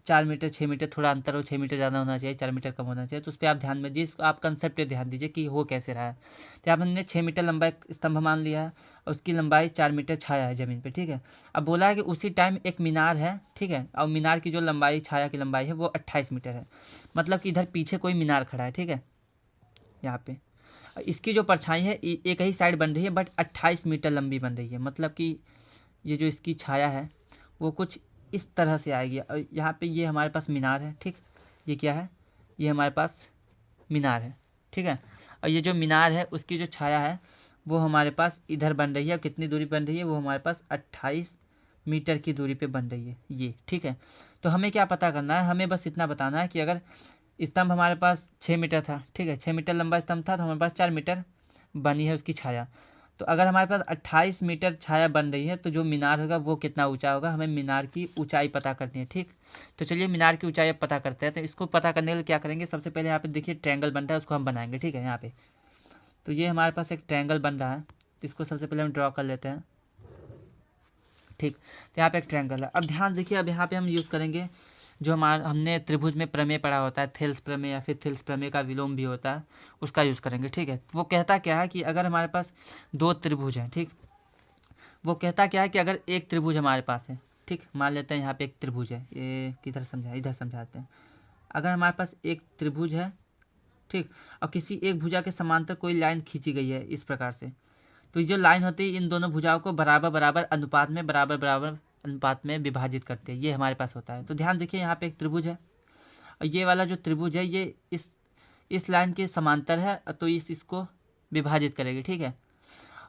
4 मीटर 6 मीटर थोड़ा अंतर हो, 6 मीटर ज़्यादा होना चाहिए, 4 मीटर कम होना चाहिए। तो उस पर आप ध्यान में दीजिए, आप कंसेप्ट पे ध्यान दीजिए कि हो कैसे रहा है। तो यहाँ हमने 6 मीटर लंबा एक स्तंभ मान लिया है और उसकी लंबाई 4 मीटर छाया है ज़मीन पर। ठीक है, अब बोला है कि उसी टाइम एक मीनार है। ठीक है, और मीनार की जो लंबाई, छाया की लंबाई है वो 28 मीटर है, मतलब कि इधर पीछे कोई मीनार खड़ा है। ठीक है, यहाँ पे इसकी जो परछाई है एक ही साइड बन रही है, बट 28 मीटर लंबी बन रही है, मतलब कि ये जो इसकी छाया है वो कुछ इस तरह से आएगी। और यहाँ पे ये हमारे पास मीनार है। ठीक, ये क्या है, ये हमारे पास मीनार है। ठीक है, और ये जो मीनार है उसकी जो छाया है वो हमारे पास इधर बन रही है। और कितनी दूरी बन रही है, वो हमारे पास 28 मीटर की दूरी पे बन रही है ये। ठीक है, तो हमें क्या पता करना है, हमें बस इतना बताना है कि अगर स्तंभ हमारे पास 6 मीटर था। ठीक है, 6 मीटर लंबा स्तंभ था, तो हमारे पास 4 मीटर बनी है उसकी छाया। तो अगर हमारे पास 28 मीटर छाया बन रही है तो जो मीनार होगा वो कितना ऊंचा होगा, हमें मीनार की ऊंचाई पता करनी है। ठीक, तो चलिए मीनार की ऊंचाई पता करते हैं। तो इसको पता करने के लिए क्या करेंगे, सबसे पहले यहाँ पे देखिए ट्रायंगल बन रहा है, उसको हम बनाएंगे। ठीक है, यहाँ पे तो ये हमारे पास एक ट्रायंगल बन रहा है, तो इसको सबसे पहले हम ड्रॉ कर लेते हैं। ठीक, तो यहाँ पे एक ट्रायंगल है। अब ध्यान देखिए, अब यहाँ पे हम यूज़ करेंगे जो हमने त्रिभुज में प्रमेय पढ़ा होता है, थेल्स प्रमेय या फिर थेल्स प्रमेय का विलोम भी होता है, उसका यूज़ करेंगे। ठीक है, वो कहता क्या है कि अगर हमारे पास 2 त्रिभुज हैं, ठीक, वो कहता क्या है कि अगर एक त्रिभुज हमारे पास है, ठीक, मान लेते हैं यहाँ पे एक त्रिभुज है, ये किधर समझा, इधर समझाते हैं। अगर हमारे पास एक त्रिभुज है, ठीक, और किसी एक भुजा के समांतर कोई लाइन खींची गई है इस प्रकार से, तो ये जो लाइन होती है इन दोनों भुजाओं को बराबर बराबर अनुपात में, बराबर बराबर अनुपात में विभाजित करते हैं, ये हमारे पास होता है। तो ध्यान देखिए, यहाँ पे एक त्रिभुज है और ये वाला जो त्रिभुज है ये इस लाइन के समांतर है, तो इसको विभाजित करेगी। ठीक है,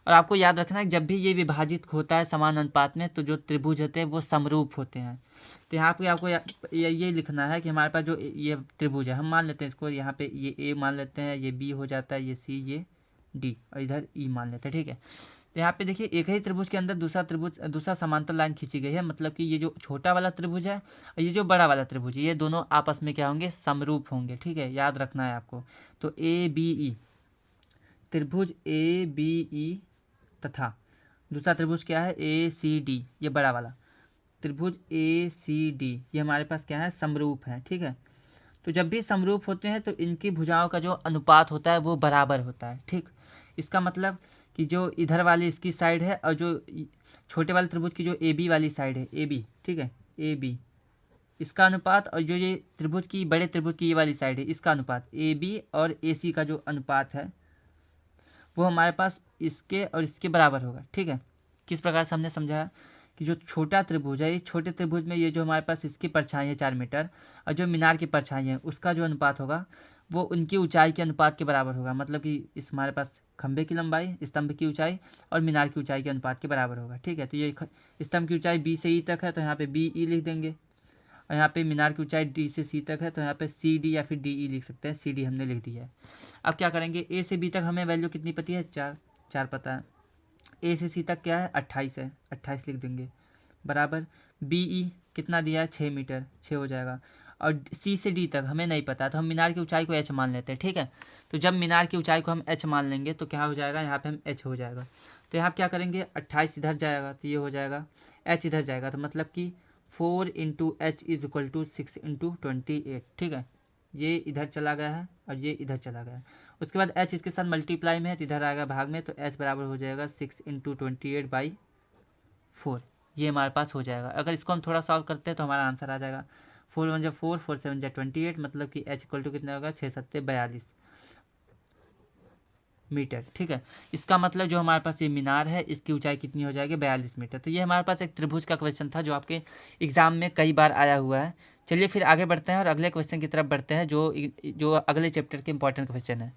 और आपको याद रखना है जब भी ये विभाजित होता है समान अनुपात में, तो जो त्रिभुज होते हैं वो समरूप होते हैं। तो यहाँ पे आपको ये लिखना है कि हमारे पास जो ये त्रिभुज है, हम मान लेते हैं इसको, यहाँ पे ये ए मान लेते हैं, ये बी हो जाता है, ये सी, ये डी, और इधर ई मान लेते हैं। ठीक है, तो यहाँ पे देखिए एक ही त्रिभुज के अंदर दूसरा समांतर लाइन खींची गई है, मतलब कि ये जो छोटा वाला त्रिभुज है और ये जो बड़ा वाला त्रिभुज है, ये दोनों आपस में क्या होंगे, समरूप होंगे। ठीक है, याद रखना है आपको। तो ए बी ई, त्रिभुज ए बी ई तथा दूसरा त्रिभुज क्या है, ए सी डी, ये बड़ा वाला त्रिभुज ए सी डी, ये हमारे पास क्या है, समरूप है। ठीक है, तो जब भी समरूप होते हैं तो इनकी भुजाओं का जो अनुपात होता है वो बराबर होता है। ठीक, इसका मतलब कि जो इधर वाली इसकी साइड है और जो छोटे वाले त्रिभुज की जो ए बी वाली साइड है, ए बी, ठीक है, ए बी, इसका अनुपात, और जो ये त्रिभुज की, बड़े त्रिभुज की ये वाली साइड है, इसका अनुपात, ए बी और ए सी का जो अनुपात है वो हमारे पास इसके और इसके बराबर होगा। ठीक है, किस प्रकार से हमने समझाया कि जो छोटा त्रिभुज है, इस छोटे त्रिभुज में ये जो हमारे पास इसकी परछाई है 4 मीटर और जो मीनार की परछाई है उसका जो अनुपात होगा वो उनकी ऊंचाई के अनुपात के बराबर होगा, मतलब कि इस हमारे पास खंभे की लंबाई, स्तंभ की ऊंचाई और मीनार की ऊंचाई के अनुपात के बराबर होगा। ठीक है, तो ये स्तंभ की ऊंचाई बी से ई तक है, तो यहाँ पे बी ई लिख देंगे, और यहाँ पे मीनार की ऊंचाई डी से सी तक है, तो यहाँ पे सी डी या फिर डी ई लिख सकते हैं, सी डी हमने लिख दिया है। अब क्या करेंगे, ए से बी तक हमें वैल्यू कितनी पती है, 4 पता है, ए से सी तक क्या है, 28 है, 28 लिख देंगे, बराबर बी ई कितना दिया है, 6 मीटर, 6 हो जाएगा, और सी से डी तक हमें नहीं पता, तो हम मीनार की ऊंचाई को एच मान लेते हैं। ठीक है, तो जब मीनार की ऊंचाई को हम एच मान लेंगे तो क्या हो जाएगा, यहाँ पे हम एच हो जाएगा, तो यहाँ क्या करेंगे, 28 इधर जाएगा तो ये हो जाएगा, एच इधर जाएगा, तो मतलब कि 4 into H is equal to 6 into 28, ठीक है। ये इधर चला गया है और ये इधर चला गया है। उसके बाद h इसके साथ मल्टीप्लाई में है तो इधर आएगा भाग में, तो h बराबर हो जाएगा 6 इंटू 28/4। ये हमारे पास हो जाएगा। अगर इसको हम थोड़ा सॉल्व करते हैं तो हमारा आंसर आ जाएगा 4 1 जा 4, 4 7 जा 28, मतलब कि h इक्वल टू कितना होगा 6 7 42 मीटर, ठीक है। इसका मतलब जो हमारे पास ये मीनार है इसकी ऊंचाई कितनी हो जाएगी 42 मीटर। तो ये हमारे पास एक त्रिभुज का क्वेश्चन था जो आपके एग्जाम में कई बार आया हुआ है। चलिए फिर आगे बढ़ते हैं और अगले क्वेश्चन की तरफ बढ़ते हैं जो जो अगले चैप्टर के इंपॉर्टेंट क्वेश्चन है।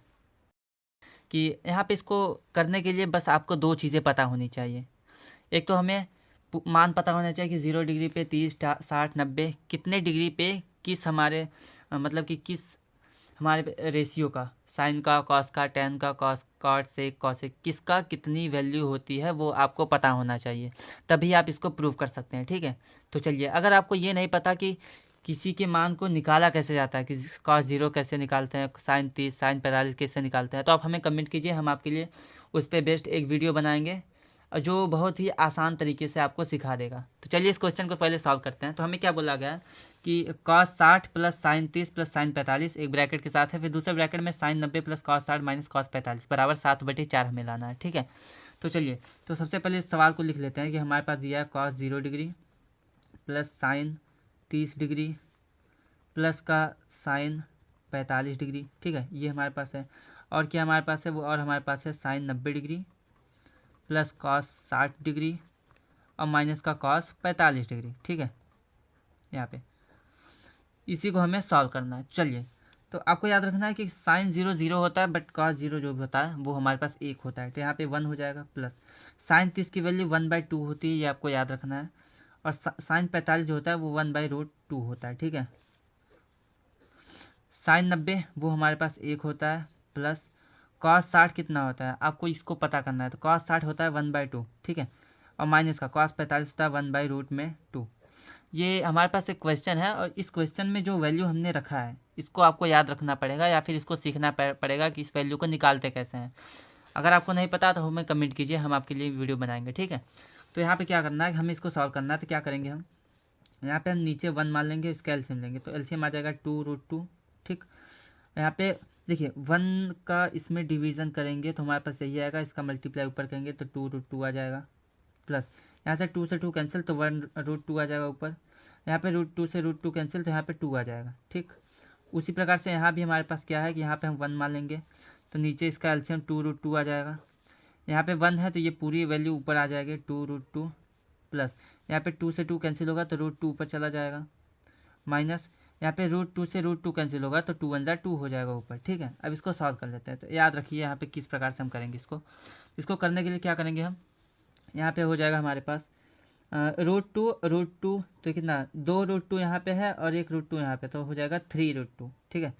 कि यहाँ पे इसको करने के लिए बस आपको दो चीज़ें पता होनी चाहिए। एक तो हमें मान पता होना चाहिए कि 0 डिग्री पे 30 60 90 कितने डिग्री पे किस हमारे मतलब कि किस हमारे रेशियो का, साइन का, कॉस का, टेन का, कॉस कॉट सेक कॉसेक, किसका कितनी वैल्यू होती है वो आपको पता होना चाहिए, तभी आप इसको प्रूव कर सकते हैं, ठीक है। तो चलिए, अगर आपको ये नहीं पता कि किसी के मान को निकाला कैसे जाता है, कि कॉस 0 कैसे निकालते हैं, साइन 30 साइन 45 कैसे निकालते हैं, तो आप हमें कमेंट कीजिए, हम आपके लिए उस पर बेस्ट एक वीडियो बनाएंगे और जो बहुत ही आसान तरीके से आपको सिखा देगा। तो चलिए इस क्वेश्चन को पहले सॉल्व करते हैं। तो हमें क्या बोला गया है कि cos 60 plus sign 30 plus sign 45 एक ब्रैकेट के साथ है, फिर दूसरे ब्रैकेट में sine 90 plus cos 60 minus cos 45 बराबर 7/4 हमें लाना है, ठीक है। तो चलिए, तो सबसे पहले इस सवाल को लिख लेते हैं कि हमारे पास दिया है cos 0 degree plus sign 30 degree plus का साइन 45 डिग्री, ठीक है, ये हमारे पास है। और क्या हमारे पास है वो, और हमारे पास है sine 90 degree plus cos 60 degree और माइनस का कॉस 45 डिग्री, ठीक है। यहाँ पे इसी को हमें सॉल्व करना है। चलिए, तो आपको याद रखना है कि साइन 0 0 होता है, बट कॉस 0 जो भी होता है वो हमारे पास 1 होता है, तो यहाँ पे 1 हो जाएगा। प्लस साइन 30 की वैल्यू 1/2 होती है, ये आपको याद रखना है। और साइन 45 जो होता है वो 1/√2 होता है, ठीक है। साइन 90 वो हमारे पास 1 होता है। प्लस कॉस 60 कितना होता है आपको इसको पता करना है, तो कॉस 60 होता है 1/2, ठीक है। और माइनस का कॉस 45 होता है 1/√2। ये हमारे पास एक क्वेश्चन है और इस क्वेश्चन में जो वैल्यू हमने रखा है इसको आपको याद रखना पड़ेगा या फिर इसको सीखना पड़ेगा कि इस वैल्यू को निकालते कैसे हैं। अगर आपको नहीं पता तो हमें कमेंट कीजिए, हम आपके लिए वीडियो बनाएंगे, ठीक है। तो यहाँ पे क्या करना है, हमें इसको सॉल्व करना है। तो क्या करेंगे हम, यहाँ पे हम नीचे 1 मान लेंगे, इसका एलसीएम लेंगे, तो एलसीएम आ जाएगा 2√2, ठीक। यहाँ पे देखिए 1 का इसमें डिवीज़न करेंगे तो हमारे पास यही आएगा, इसका मल्टीप्लाई ऊपर करेंगे तो 2√2 आ जाएगा। प्लस यहाँ से 2 से 2 कैंसिल तो 1√2 आ जाएगा ऊपर। यहाँ पे √2 से √2 कैंसिल तो यहाँ पे 2 आ जाएगा, ठीक। उसी प्रकार से यहाँ भी हमारे पास क्या है कि यहाँ पे हम 1 मान लेंगे तो नीचे इसका एलसीएम 2√2 आ जाएगा। यहाँ पे 1 है तो ये पूरी वैल्यू ऊपर आ जाएगी 2√2। प्लस यहाँ पे 2 से 2 कैंसिल होगा तो √2 ऊपर चला जाएगा। माइनस यहाँ पे √2 से √2 कैंसिल होगा तो 2 1 जा 2 हो जाएगा ऊपर, ठीक है। अब इसको सॉल्व कर लेते हैं। तो याद रखिए यहाँ पे किस प्रकार से हम करेंगे इसको करने के लिए क्या करेंगे हम, यहाँ पे हो जाएगा हमारे पास √2 तो कितना 2√2 यहाँ पे है और 1√2 यहाँ पे, तो हो जाएगा 3√2, ठीक है।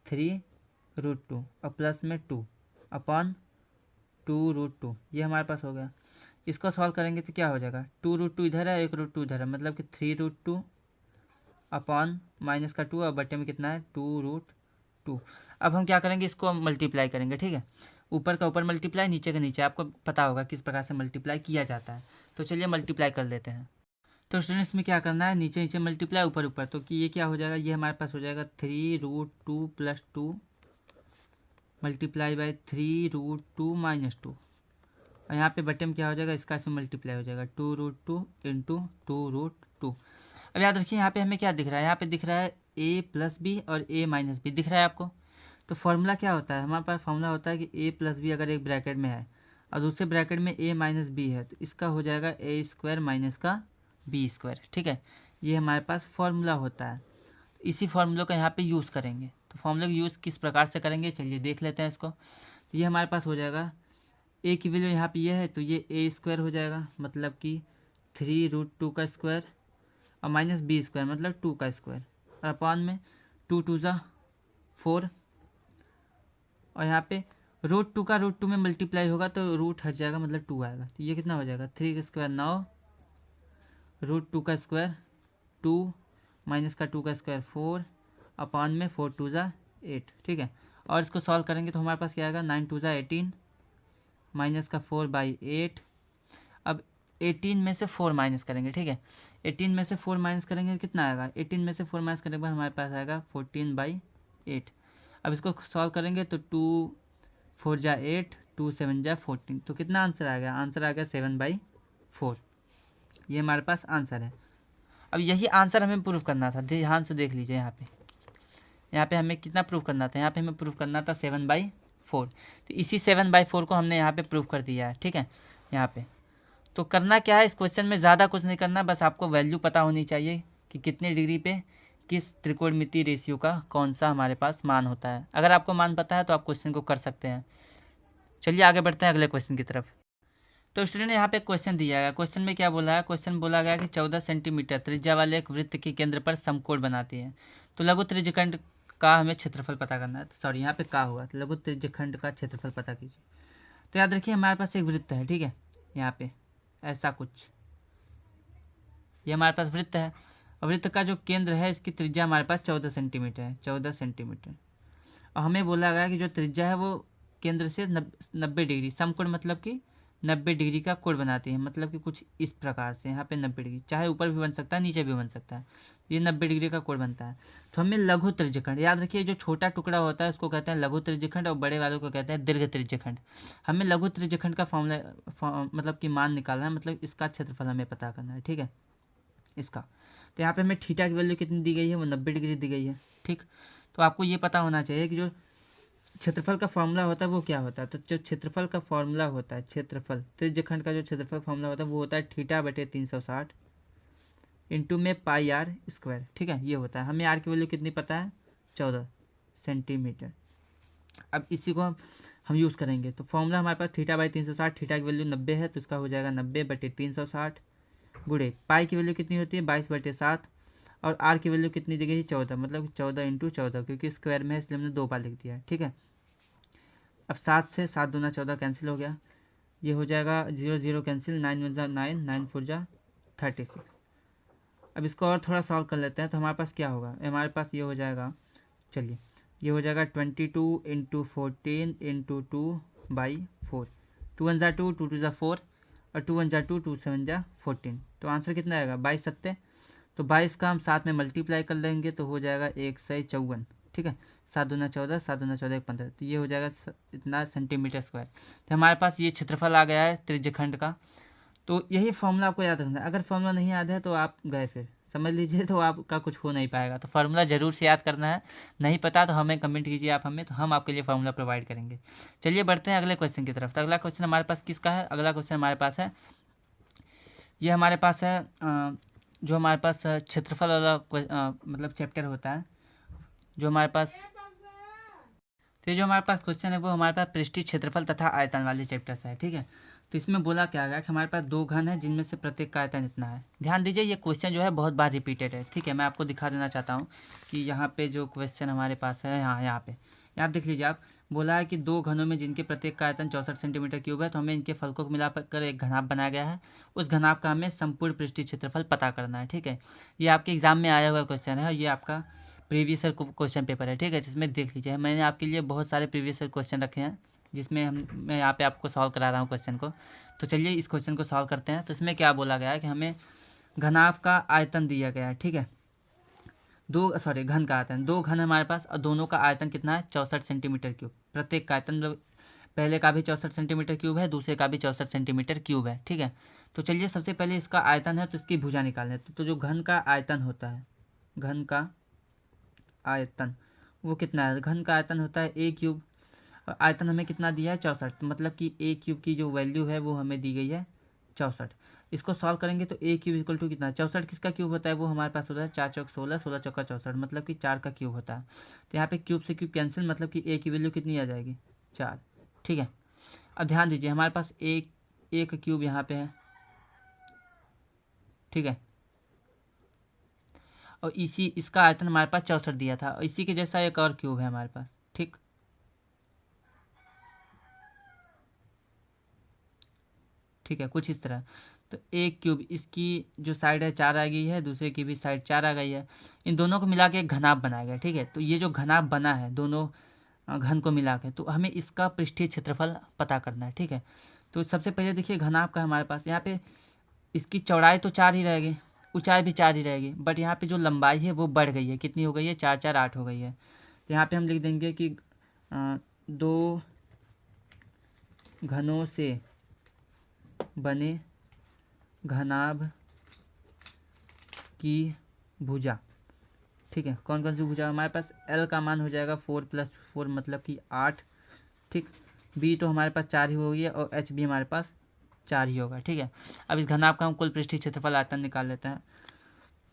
3√2 और प्लस में 2 अपॉन 2√2, ये हमारे पास हो गया। इसको सॉल्व करेंगे तो क्या हो जाएगा, 2√2 इधर है 1√2 इधर है, मतलब कि 3√2 अपॉन माइनस का 2 और बटे में कितना है 2√2। अब हम क्या करेंगे, इसको मल्टीप्लाई करेंगे, ठीक है। ऊपर का ऊपर मल्टीप्लाई, नीचे का नीचे, आपको पता होगा किस प्रकार से मल्टीप्लाई किया जाता है। तो चलिए मल्टीप्लाई कर लेते हैं। तो स्टूडेंट्स में क्या करना है, नीचे नीचे मल्टीप्लाई ऊपर ऊपर, तो कि ये क्या हो जाएगा, ये हमारे पास हो जाएगा 3√2 + 2 मल्टीप्लाई बाई 3√2 - 2, और यहाँ पे बटे में क्या हो जाएगा, इसका इसमें मल्टीप्लाई हो जाएगा 2√2 × 2√2। अब याद रखिए यहाँ पे हमें क्या दिख रहा है, यहाँ पे दिख रहा है a + b और a - b दिख रहा है आपको। तो फॉर्मूला क्या होता है, हमारे पास फॉर्मूला होता है कि a + b अगर एक ब्रैकेट में है और दूसरे ब्रैकेट में a - b है तो इसका हो जाएगा a² माइनस का b², ठीक है। ये हमारे पास फॉर्मूला होता है। इसी फॉर्मूले का यहाँ पे यूज़ करेंगे। तो फॉर्मूले का यूज़ किस प्रकार से करेंगे, चलिए देख लेते हैं इसको। तो ये हमारे पास हो जाएगा a की वैल्यू यहाँ पे ये है तो ये a² हो जाएगा, मतलब कि 3√2 का स्क्वायर और माइनस b² मतलब 2 का स्क्वायर, और अपॉन में 2 2 ज़ा 4, और यहाँ पे √2 का √2 में मल्टीप्लाई होगा तो रूट हट जाएगा, मतलब 2 आएगा। तो ये कितना हो जाएगा 3 का स्क्वायर 9, √2 का स्क्वायर 2 माइनस का 2 का स्क्वायर 4 अपॉन में 4 2 ज़ा 8, ठीक है। और इसको सॉल्व करेंगे तो हमारे पास क्या आएगा 9 2 ज़ा 18 माइनस का 4/8। अब 18 में से 4 माइनस करेंगे, ठीक है। 18 में से 4 माइनस करेंगे कितना आएगा, 18 में से 4 माइनस करने के बाद हमारे पास आएगा 14/8। अब इसको सॉल्व करेंगे तो 2 4 जा 8, 2 7 जा 14, तो कितना आंसर आ गया, आंसर आ गया 7/4। ये हमारे पास आंसर है। अब यही आंसर हमें प्रूफ करना था, ध्यान से देख लीजिए यहाँ पे हमें कितना प्रूफ करना था, यहाँ पे हमें प्रूफ करना था 7/4। तो इसी 7/4 को हमने यहाँ पे प्रूफ कर दिया है, ठीक है। यहाँ पे तो करना क्या है, इस क्वेश्चन में ज़्यादा कुछ नहीं करना, बस आपको वैल्यू पता होनी चाहिए कि कितने डिग्री पे किस त्रिकोणमितीय रेशियो का कौन सा हमारे पास मान होता है। अगर आपको मान पता है तो आप क्वेश्चन को कर सकते हैं। चलिए आगे बढ़ते हैं अगले क्वेश्चन की तरफ। तो स्टूडेंट यहाँ पे क्वेश्चन दिया गया, क्वेश्चन में क्या बोला है, क्वेश्चन बोला गया कि 14 सेंटीमीटर त्रिज्या वाले एक वृत्त के केंद्र पर समकोण बनाती है। तो लघु त्रिज्यखंड का हमें क्षेत्रफल पता करना है। सॉरी, यहाँ पे का होगा, तो लघु त्रिज्यखंड का क्षेत्रफल पता कीजिए। तो याद रखिए हमारे पास एक वृत्त है, ठीक है, यहाँ पे ऐसा कुछ, ये हमारे पास वृत्त है। और वृत्त का जो केंद्र है इसकी त्रिज्या हमारे पास 14 सेंटीमीटर है, 14 सेंटीमीटर। और हमें बोला गया कि जो त्रिज्या है वो केंद्र से 90 डिग्री, समकोण मतलब कि 90 डिग्री का कोण बनाती है, मतलब कि कुछ इस प्रकार से यहाँ पे 90 डिग्री, चाहे ऊपर भी बन सकता है नीचे भी बन सकता है, ये 90 डिग्री का कोण बनता है। तो हमें लघु त्रिज्यखंड, याद रखिए जो छोटा टुकड़ा होता है उसको कहते हैं लघु त्रिज्यखंड और बड़े वालों को कहते हैं दीर्घ त्रिज्यखंड। हमें लघु त्रिज्यखंड का फॉर्मूला मतलब कि मान निकालना है, मतलब इसका क्षेत्रफल हमें पता करना है, ठीक है, इसका। तो यहाँ पे हमें थीटा की वैल्यू कितनी दी गई है, वो 90 डिग्री दी गई है, ठीक। तो आपको ये पता होना चाहिए कि जो क्षेत्रफल का फॉर्मूला होता है वो क्या होता है। तो जो क्षेत्रफल का फॉर्मूला होता है, क्षेत्रफल त्रिज्यखंड का जो क्षेत्रफल फॉर्मूला होता है वो होता है θ/360 इंटू में πr², ठीक है, ये होता है। हमें आर की वैल्यू कितनी पता है, 14 सेंटीमीटर। अब इसी को हम यूज़ करेंगे, तो फॉर्मूला हमारे पास θ/360, थीटा की वैल्यू 90 है तो इसका हो जाएगा 90/360 गुणे पाई की वैल्यू कितनी होती है 22/7, और आर की वैल्यू कितनी दी गई 14, मतलब 14 इंटू 14, क्योंकि स्क्वायर में है इसलिए हमने 2 बार लिख दिया है, ठीक है। अब 7 से 7 दूना 14 कैंसिल हो गया, ये हो जाएगा 0 0 कैंसिल, 9 1 9, 9 4 36। अब इसको और थोड़ा सॉल्व कर लेते हैं, तो हमारे पास क्या होगा, हमारे पास ये हो जाएगा, चलिए ये हो जाएगा 22 इंटू 14 इंटू 2/4, 2 1 जा 2, 2 2 जा 4, और 2 1 जा 2, 2 7 जा 14। तो आंसर कितना आएगा 22 7। तो 22 का हम 7 में मल्टीप्लाई कर लेंगे तो हो जाएगा 154, ठीक है। 7 दूना 14, 7 दूना 14 15, तो ये हो जाएगा इतना सेंटीमीटर स्क्वायर। तो हमारे पास ये क्षेत्रफल आ गया है त्रिज्यखंड का। तो यही फॉर्मूला आपको याद रखना है, अगर फॉर्मूला नहीं याद है तो आप गए, फिर समझ लीजिए, तो आपका कुछ हो नहीं पाएगा। तो फार्मूला ज़रूर से याद करना है, नहीं पता तो हमें कमेंट कीजिए आप हमें, तो हम आपके लिए फार्मूला प्रोवाइड करेंगे। चलिए बढ़ते हैं अगले क्वेश्चन की तरफ। तो अगला क्वेश्चन हमारे पास किसका है, अगला क्वेश्चन हमारे पास है, ये हमारे पास है जो हमारे पास क्षेत्रफल वाला मतलब चैप्टर होता है, जो हमारे पास, तो जो हमारे पास क्वेश्चन है वो हमारे पास पृष्ठीय क्षेत्रफल तथा आयतन वाले चैप्टर से है, ठीक है। तो इसमें बोला क्या गया कि हमारे पास 2 घन है जिनमें से प्रत्येक का आयतन इतना है। ध्यान दीजिए ये क्वेश्चन जो है बहुत बार रिपीटेड है, ठीक है। मैं आपको दिखा देना चाहता हूँ कि यहाँ पे जो क्वेश्चन हमारे पास है, यहाँ देख लीजिए आप, बोला है कि 2 घनों में जिनके प्रत्येक का आयतन 64 सेंटीमीटर क्यूब है, तो हमें इनके फलकों को मिलाकर एक घनाभ बनाया गया है। उस घनाभ का हमें संपूर्ण पृष्ठीय क्षेत्रफल पता करना है, ठीक है। ये आपके एग्जाम में आया हुआ क्वेश्चन है, ये आपका प्रीवियस ईयर क्वेश्चन पेपर है, ठीक है। जिसमें देख लीजिए मैंने आपके लिए बहुत सारे प्रीवियस ईयर क्वेश्चन रखे हैं, जिसमें मैं यहाँ पे आपको सॉल्व करा रहा हूँ क्वेश्चन को। तो चलिए इस क्वेश्चन को सॉल्व करते हैं। तो इसमें क्या बोला गया है कि हमें घनाभ का आयतन दिया गया है, ठीक है, घन का आयतन, 2 घन हमारे पास, और दोनों का आयतन कितना है 64 सेंटीमीटर क्यूब। प्रत्येक का आयतन मतलब पहले का भी 64 सेंटीमीटर क्यूब है, दूसरे का भी 64 सेंटीमीटर क्यूब है, ठीक है। तो चलिए सबसे पहले इसका आयतन है तो इसकी भुजा निकालने, तो जो घन का आयतन होता है, घन का आयतन वो कितना है, घन का आयतन होता है a क्यूब, और आयतन हमें कितना दिया है 64, तो मतलब कि a क्यूब की जो वैल्यू है वो हमें दी गई है 64। इसको सॉल्व करेंगे तो a क्यूब इक्वल टू कितना, 64 किसका क्यूब होता है, वो हमारे पास होता है 4 चौक 16, 16 चौका 64, मतलब कि 4 का क्यूब होता है। तो यहाँ पे क्यूब से क्यूब कैंसिल, मतलब कि a की वैल्यू कितनी आ जाएगी 4, ठीक है। अब ध्यान दीजिए हमारे पास a का क्यूब यहाँ पे है, ठीक है, और इसका आयतन हमारे पास 64 दिया था, और इसी के जैसा एक और क्यूब है हमारे पास, ठीक, ठीक है, कुछ इस तरह। तो एक क्यूब, इसकी जो साइड है 4 आ गई है, दूसरे की भी साइड 4 आ गई है, इन दोनों को मिला के एक घनाभ बनाया गया, ठीक है। तो ये जो घनाभ बना है दोनों घन को मिला के, तो हमें इसका पृष्ठीय क्षेत्रफल पता करना है, ठीक है। तो सबसे पहले देखिए घनाभ का हमारे पास यहाँ पे इसकी चौड़ाई तो 4 ही रहेगी, ऊंचाई भी 4 ही रहेगी, बट यहाँ पे जो लंबाई है वो बढ़ गई है, कितनी हो गई है, 4 4 8 हो गई है। तो यहाँ पे हम लिख देंगे कि 2 घनों से बने घनाभ की भुजा। ठीक है, कौन कौन सी भुजा हमारे पास, एल का मान हो जाएगा 4+4 मतलब कि 8। ठीक, बी तो हमारे पास 4 ही हो गई है और एच भी हमारे पास 4 ही होगा। ठीक है, अब इस घनाभ का हम कुल पृष्ठीय क्षेत्रफल आयतन निकाल लेते हैं।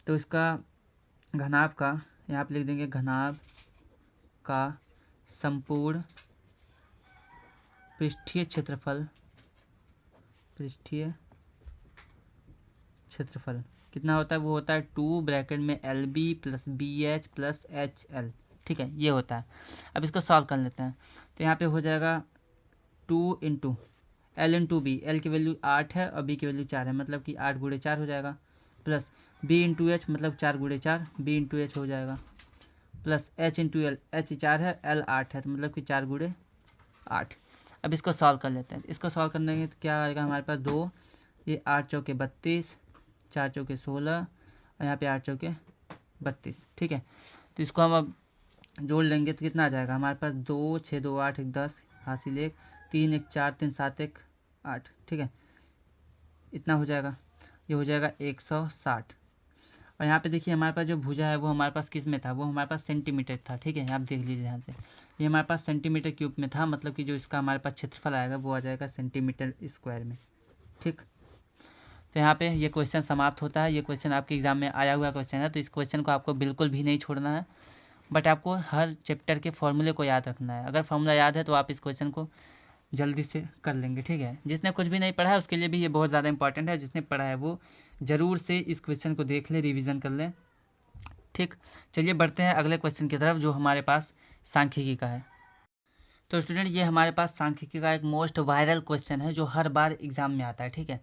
तो इसका घनाभ का यहाँ पे लिख देंगे, घनाभ का संपूर्ण पृष्ठीय क्षेत्रफल कितना होता है, वो होता है 2 ब्रैकेट में LB + BH + HL। ठीक है, ये होता है। अब इसको सॉल्व कर लेते हैं। तो यहाँ पे हो जाएगा 2 × L × B, L की वैल्यू 8 है और B की वैल्यू 4 है, मतलब कि 8 × 4 हो जाएगा, प्लस B × H मतलब 4 × 4 B × H हो जाएगा, प्लस H × L, H 4 है L 8 है, तो मतलब कि 4 × 8। अब इसको सॉल्व कर लेते हैं। इसको सॉल्व करने के तो क्या आएगा हमारे पास, 2, ये 8 चौके 32, 4 चौके 16 और यहाँ पे 8 चौके 32। ठीक है, तो इसको हम अब जोड़ लेंगे तो कितना आ जाएगा हमारे पास, 2 6 2 8 1 10 हासिल 1 3 1 4 3 7 1 8। ठीक है, इतना हो जाएगा, ये हो जाएगा 160। और यहाँ पे देखिए हमारे पास जो भुजा है वो हमारे पास किस में था, वो हमारे पास सेंटीमीटर था। ठीक है, आप देख लीजिए ध्यान से, ये हमारे पास सेंटीमीटर क्यूब में था, मतलब कि जो इसका हमारे पास क्षेत्रफल आएगा वो आ जाएगा सेंटीमीटर स्क्वायर में। ठीक, तो यहाँ पे ये क्वेश्चन समाप्त होता है। ये क्वेश्चन आपके एग्जाम में आया हुआ क्वेश्चन है, तो इस क्वेश्चन को आपको बिल्कुल भी नहीं छोड़ना है, बट आपको हर चैप्टर के फॉर्मूले को याद रखना है। अगर फॉर्मूला याद है तो आप इस क्वेश्चन को जल्दी से कर लेंगे। ठीक है, जिसने कुछ भी नहीं पढ़ा है उसके लिए भी ये बहुत ज़्यादा इंपॉर्टेंट है, जिसने पढ़ा है वो ज़रूर से इस क्वेश्चन को देख ले, रिवीजन कर लें। ठीक, चलिए बढ़ते हैं अगले क्वेश्चन की तरफ, जो हमारे पास सांख्यिकी का है। तो स्टूडेंट, ये हमारे पास सांख्यिकी का एक मोस्ट वायरल क्वेश्चन है जो हर बार एग्जाम में आता है। ठीक है,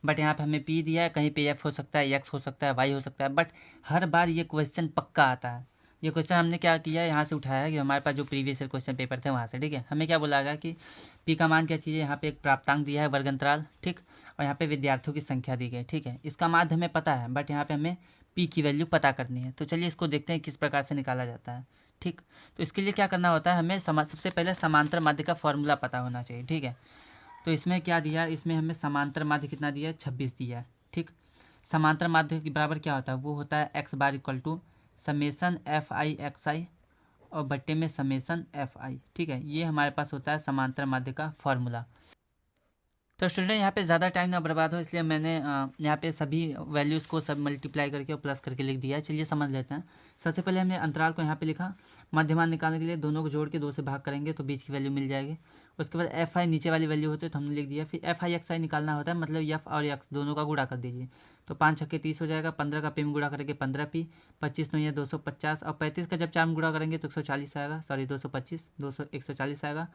बट यहाँ पे हमें पी दिया है, कहीं पे एफ हो सकता है, एक्स हो सकता है, वाई हो सकता है, बट हर बार ये क्वेश्चन पक्का आता है। ये क्वेश्चन हमने क्या किया है, यहाँ से उठाया है कि हमारे पास जो प्रीवियस ईयर क्वेश्चन पेपर थे वहाँ से। ठीक है, हमें क्या बोला गया कि पी का मान क्या चाहिए, यहाँ पे एक प्राप्तांक दिया है वर्ग अंतराल। ठीक, और यहाँ पे विद्यार्थियों की संख्या दी गई। ठीक है, इसका माध्य हमें पता है, बट यहाँ पे हमें पी की वैल्यू पता करनी है। तो चलिए इसको देखते हैं किस प्रकार से निकाला जाता है। ठीक, तो इसके लिए क्या करना होता है, हमें सबसे पहले समांतर माध्य का फॉर्मूला पता होना चाहिए। ठीक है, तो इसमें क्या दिया, इसमें हमें समांतर माध्य कितना दिया है, 26 दिया है। ठीक, समांतर माध्य के बराबर क्या होता है, वो होता है x bar equal to summation FI/XI और बट्टे में समेसन FI। ठीक है, ये हमारे पास होता है समांतर माध्य का फॉर्मूला। तो स्टूडेंट, यहाँ पे ज़्यादा टाइम ना बर्बाद हो, इसलिए मैंने यहाँ पे सभी वैल्यूज़ को सब मल्टीप्लाई करके और प्लस करके लिख दिया है। चलिए समझ लेते हैं। सबसे पहले हमने अंतराल को यहाँ पे लिखा, मध्यमान निकालने के लिए दोनों को जोड़ के 2 से भाग करेंगे तो बीच की वैल्यू मिल जाएगी। उसके बाद FI नीचे वाली वैल्यू होती है तो हमने लिख दिया। फिर FI/XI निकालना होता है, मतलब F और X दोनों का गुणा कर दीजिए, तो 5 छक्के 30 हो जाएगा। 15 का P में गुणा करेंगे 15P, 25 9 250 और 35 का जब 4 में गुणा करेंगे तो 140 आएगा, सॉरी 225 140 आएगा।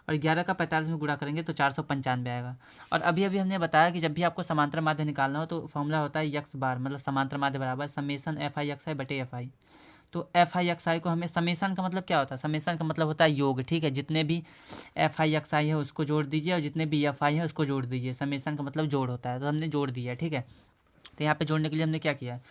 और 11 का 45 में गुणा करेंगे तो 495 आएगा। और अभी अभी हमने बताया कि जब भी आपको समांतर माध्य निकालना हो तो फॉर्मूला होता है x बार, मतलब समांतर माध्य बराबर समेसन FI/XI बटे FI। तो FI/XI को हमें, समेसन का मतलब क्या होता है, समेसन का मतलब होता है योग। ठीक है, जितने भी FI/XI है उसको जोड़ दीजिए और जितने भी FI है उसको जोड़ दीजिए। समेसन का मतलब जोड़ होता है, तो हमने जोड़ दिया। ठीक है, तो यहाँ पे जोड़ने के लिए हमने क्या किया है,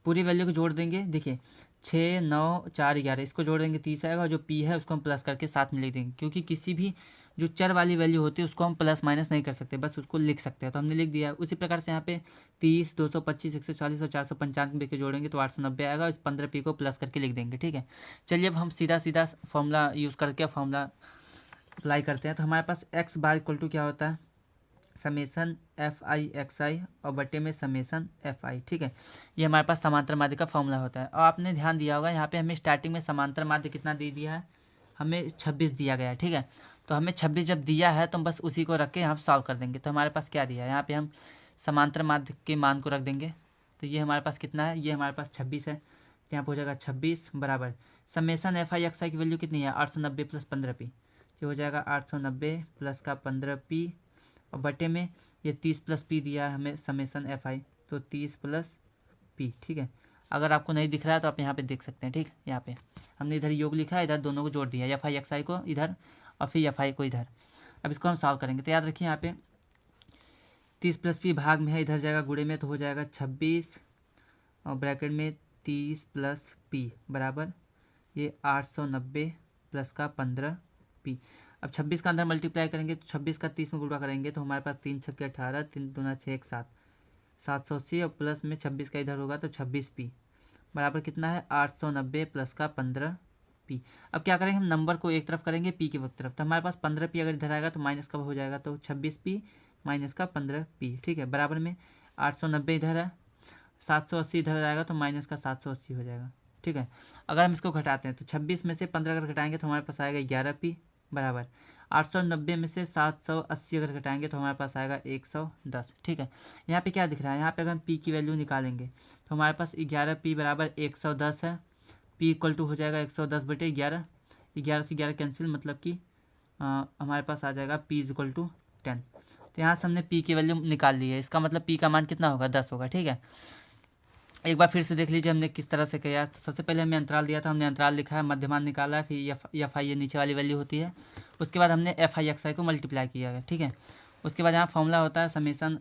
पूरी वैल्यू को जोड़ देंगे। देखिए 6 9 4 11, इसको जोड़ देंगे 30 आएगा, और जो पी है उसको हम प्लस करके साथ में लिख देंगे, क्योंकि किसी भी जो चर वाली वैल्यू होती है उसको हम प्लस माइनस नहीं कर सकते, बस उसको लिख सकते हैं, तो हमने लिख दिया। उसी प्रकार से यहाँ पे 30 225 140 और 495 के जोड़ेंगे तो 890 आएगा, इस 15P को प्लस करके लिख देंगे। ठीक है, चलिए अब हम सीधा सीधा फॉर्मूला यूज़ करके फॉर्मूला अप्लाई करते हैं। तो हमारे पास x बार इक्वल टू क्या होता है, समेसन FI/XI और बटे में समेसन FI। ठीक है, ये हमारे पास समांतर माध्य का फॉर्मूला होता है। और आपने ध्यान दिया होगा यहाँ पे हमें स्टार्टिंग में समांतर माध्य कितना दे दिया है, हमें 26 दिया गया है। ठीक है, तो हमें 26 जब दिया है तो हम बस उसी को रख के यहाँ सॉल्व कर देंगे। तो हमारे पास क्या दिया है, यहाँ पे हम समांतर माध्य के मान को रख देंगे। तो ये हमारे पास कितना है, ये हमारे पास 26 है, तो यहाँ पर हो जाएगा 26 बराबर समेसन FI/XI की वैल्यू कितनी है, 890 + 15P। ये हो जाएगा 890 प्लस का 15P और बटे में ये 30 + P दिया है हमें समेसन FI, तो 30 + P। ठीक है, अगर आपको नहीं दिख रहा है तो आप यहाँ पे देख सकते हैं। ठीक, यहाँ पे हमने इधर योग लिखा है, इधर दोनों को जोड़ दिया, FI/XI को इधर और फिर FI को इधर। अब इसको हम सॉल्व करेंगे, तो याद रखिए यहाँ पे 30 + P भाग में है, इधर जाएगा गुणे में, तो हो जाएगा 26 और ब्रैकेट में 30 प्लस पी बराबर ये 890 प्लस का 15 पी। अब 26 का अंदर मल्टीप्लाई करेंगे तो 26 का 30 में गुणा करेंगे तो हमारे पास 3 छक्के 18, 3 दूना 6 1 7, 780 और प्लस में 26 का इधर होगा तो 26 पी बराबर कितना है 890 प्लस का 15 पी। अब क्या करेंगे हम नंबर को एक तरफ करेंगे पी की तरफ, तो हमारे पास 15 पी अगर इधर आएगा तो माइनस कब हो जाएगा तो 26 पी माइनस का 15 पी। ठीक है, बराबर में 890 इधर है, 780 इधर आएगा तो माइनस का 780 हो जाएगा। ठीक है, अगर हम इसको घटाते हैं तो 26 में से 15 अगर घटाएंगे तो हमारे पास आएगा 11 पी बराबर 890 में से 780 अगर घटाएंगे तो हमारे पास आएगा 110। ठीक है, यहाँ पे क्या दिख रहा है, यहाँ पे अगर हम पी की वैल्यू निकालेंगे तो हमारे पास 11 पी बराबर 110 है। पी इक्वल टू हो जाएगा 110 बटे 11, 11 से 11 कैंसिल, मतलब कि हमारे पास आ जाएगा पी इज इक्वल टू 10। तो यहाँ से हमने पी की वैल्यू निकाल ली है, इसका मतलब पी का मान कितना होगा 10 होगा। ठीक है, एक बार फिर से देख लीजिए हमने किस तरह से किया। तो सबसे पहले हमने अंतराल दिया था, हमने अंतराल लिखा है, मध्यमान निकाला है, फिर एफ आई ये नीचे वाली वैल्यू होती है, उसके बाद हमने एफ आई एक्स आई को मल्टीप्लाई किया है। ठीक है, उसके बाद यहाँ फॉर्मूला होता है summation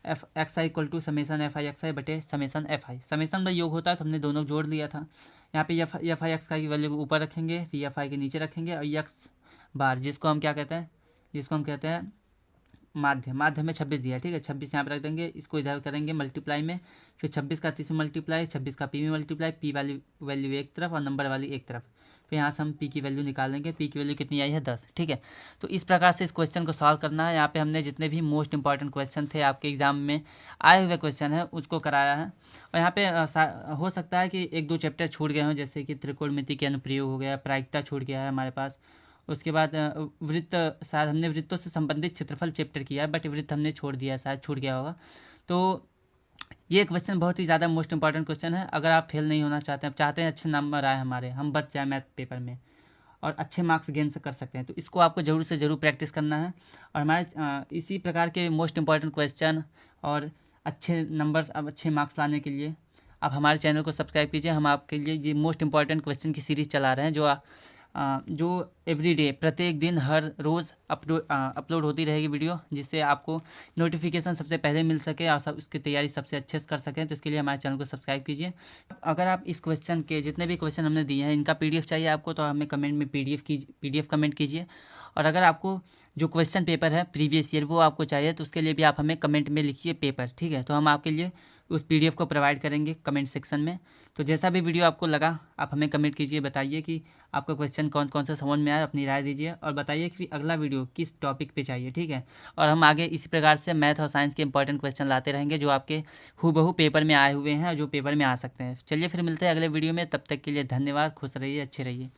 f x i equal to summation f i x i बटे समेसन एफ आई। समेसन में योग होता है तो हमने दोनों जोड़ लिया था। यहाँ पे एफ आई एक्स आई की वैल्यू को ऊपर रखेंगे, फिर एफ आई के नीचे रखेंगे, और एक्स बार जिसको हम क्या कहते हैं, जिसको हम कहते हैं माध्य, माध्य में 26 दिया है। ठीक है, 26 यहाँ पर रख देंगे, इसको इधर करेंगे मल्टीप्लाई में, फिर 26 का 30 में मल्टीप्लाई, 26 का पी में मल्टीप्लाई, पी वाली वैल्यू एक तरफ और नंबर वाली एक तरफ, फिर यहाँ से हम पी की वैल्यू निकालेंगे। पी की वैल्यू कितनी आई है 10। ठीक है, तो इस प्रकार से इस क्वेश्चन को सॉल्व करना है। यहाँ पे हमने जितने भी मोस्ट इंपॉर्टेंट क्वेश्चन थे आपके एग्जाम में आए हुए क्वेश्चन है उसको कराया है। और यहाँ पे हो सकता है कि एक दो चैप्टर छूट गए हों, जैसे कि त्रिकोणमिति के अनुप्रयोग हो गया, प्रायिकता छूट गया है हमारे पास। उसके बाद वृत्त, शायद हमने वृत्तों से संबंधित क्षेत्रफल चैप्टर किया है, बट वृत्त हमने छोड़ दिया है, शायद छूट गया होगा। तो ये क्वेश्चन बहुत ही ज़्यादा मोस्ट इंपॉर्टेंट क्वेश्चन है। अगर आप फेल नहीं होना चाहते हैं, आप चाहते हैं अच्छे नंबर आए हमारे, हम बच जाए मैथ पेपर में और अच्छे मार्क्स गेन कर सकते हैं, तो इसको आपको ज़रूर से ज़रूर प्रैक्टिस करना है। और हमारे इसी प्रकार के मोस्ट इंपॉर्टेंट क्वेश्चन और अच्छे नंबर्स, अब अच्छे मार्क्स लाने के लिए आप हमारे चैनल को सब्सक्राइब कीजिए। हम आपके लिए ये मोस्ट इंपॉर्टेंट क्वेश्चन की सीरीज़ चला रहे हैं, जो एवरीडे, प्रत्येक दिन, हर रोज़ अपलोड होती रहेगी वीडियो, जिससे आपको नोटिफिकेशन सबसे पहले मिल सके और सब उसकी तैयारी सबसे अच्छे से कर सकें। तो इसके लिए हमारे चैनल को सब्सक्राइब कीजिए। अगर आप इस क्वेश्चन के जितने भी क्वेश्चन हमने दिए हैं इनका पीडीएफ चाहिए आपको, तो हमें कमेंट में पीडीएफ कमेंट कीजिए। और अगर आपको जो क्वेश्चन पेपर है प्रीवियस ईयर वो आपको चाहिए, तो उसके लिए भी आप हमें कमेंट में लिखिए पेपर। ठीक है, तो हम आपके लिए उस पीडीएफ को प्रोवाइड करेंगे कमेंट सेक्शन में। तो जैसा भी वीडियो आपको लगा आप हमें कमेंट कीजिए, बताइए कि आपका क्वेश्चन कौन कौन सा समझ में आया, अपनी राय दीजिए और बताइए कि अगला वीडियो किस टॉपिक पे चाहिए। ठीक है, और हम आगे इसी प्रकार से मैथ और साइंस के इंपॉर्टेंट क्वेश्चन लाते रहेंगे जो आपके हूबहू पेपर में आए हुए हैं और जो पेपर में आ सकते हैं। चलिए फिर मिलते हैं अगले वीडियो में, तब तक के लिए धन्यवाद, खुश रहिए, अच्छे रहिए।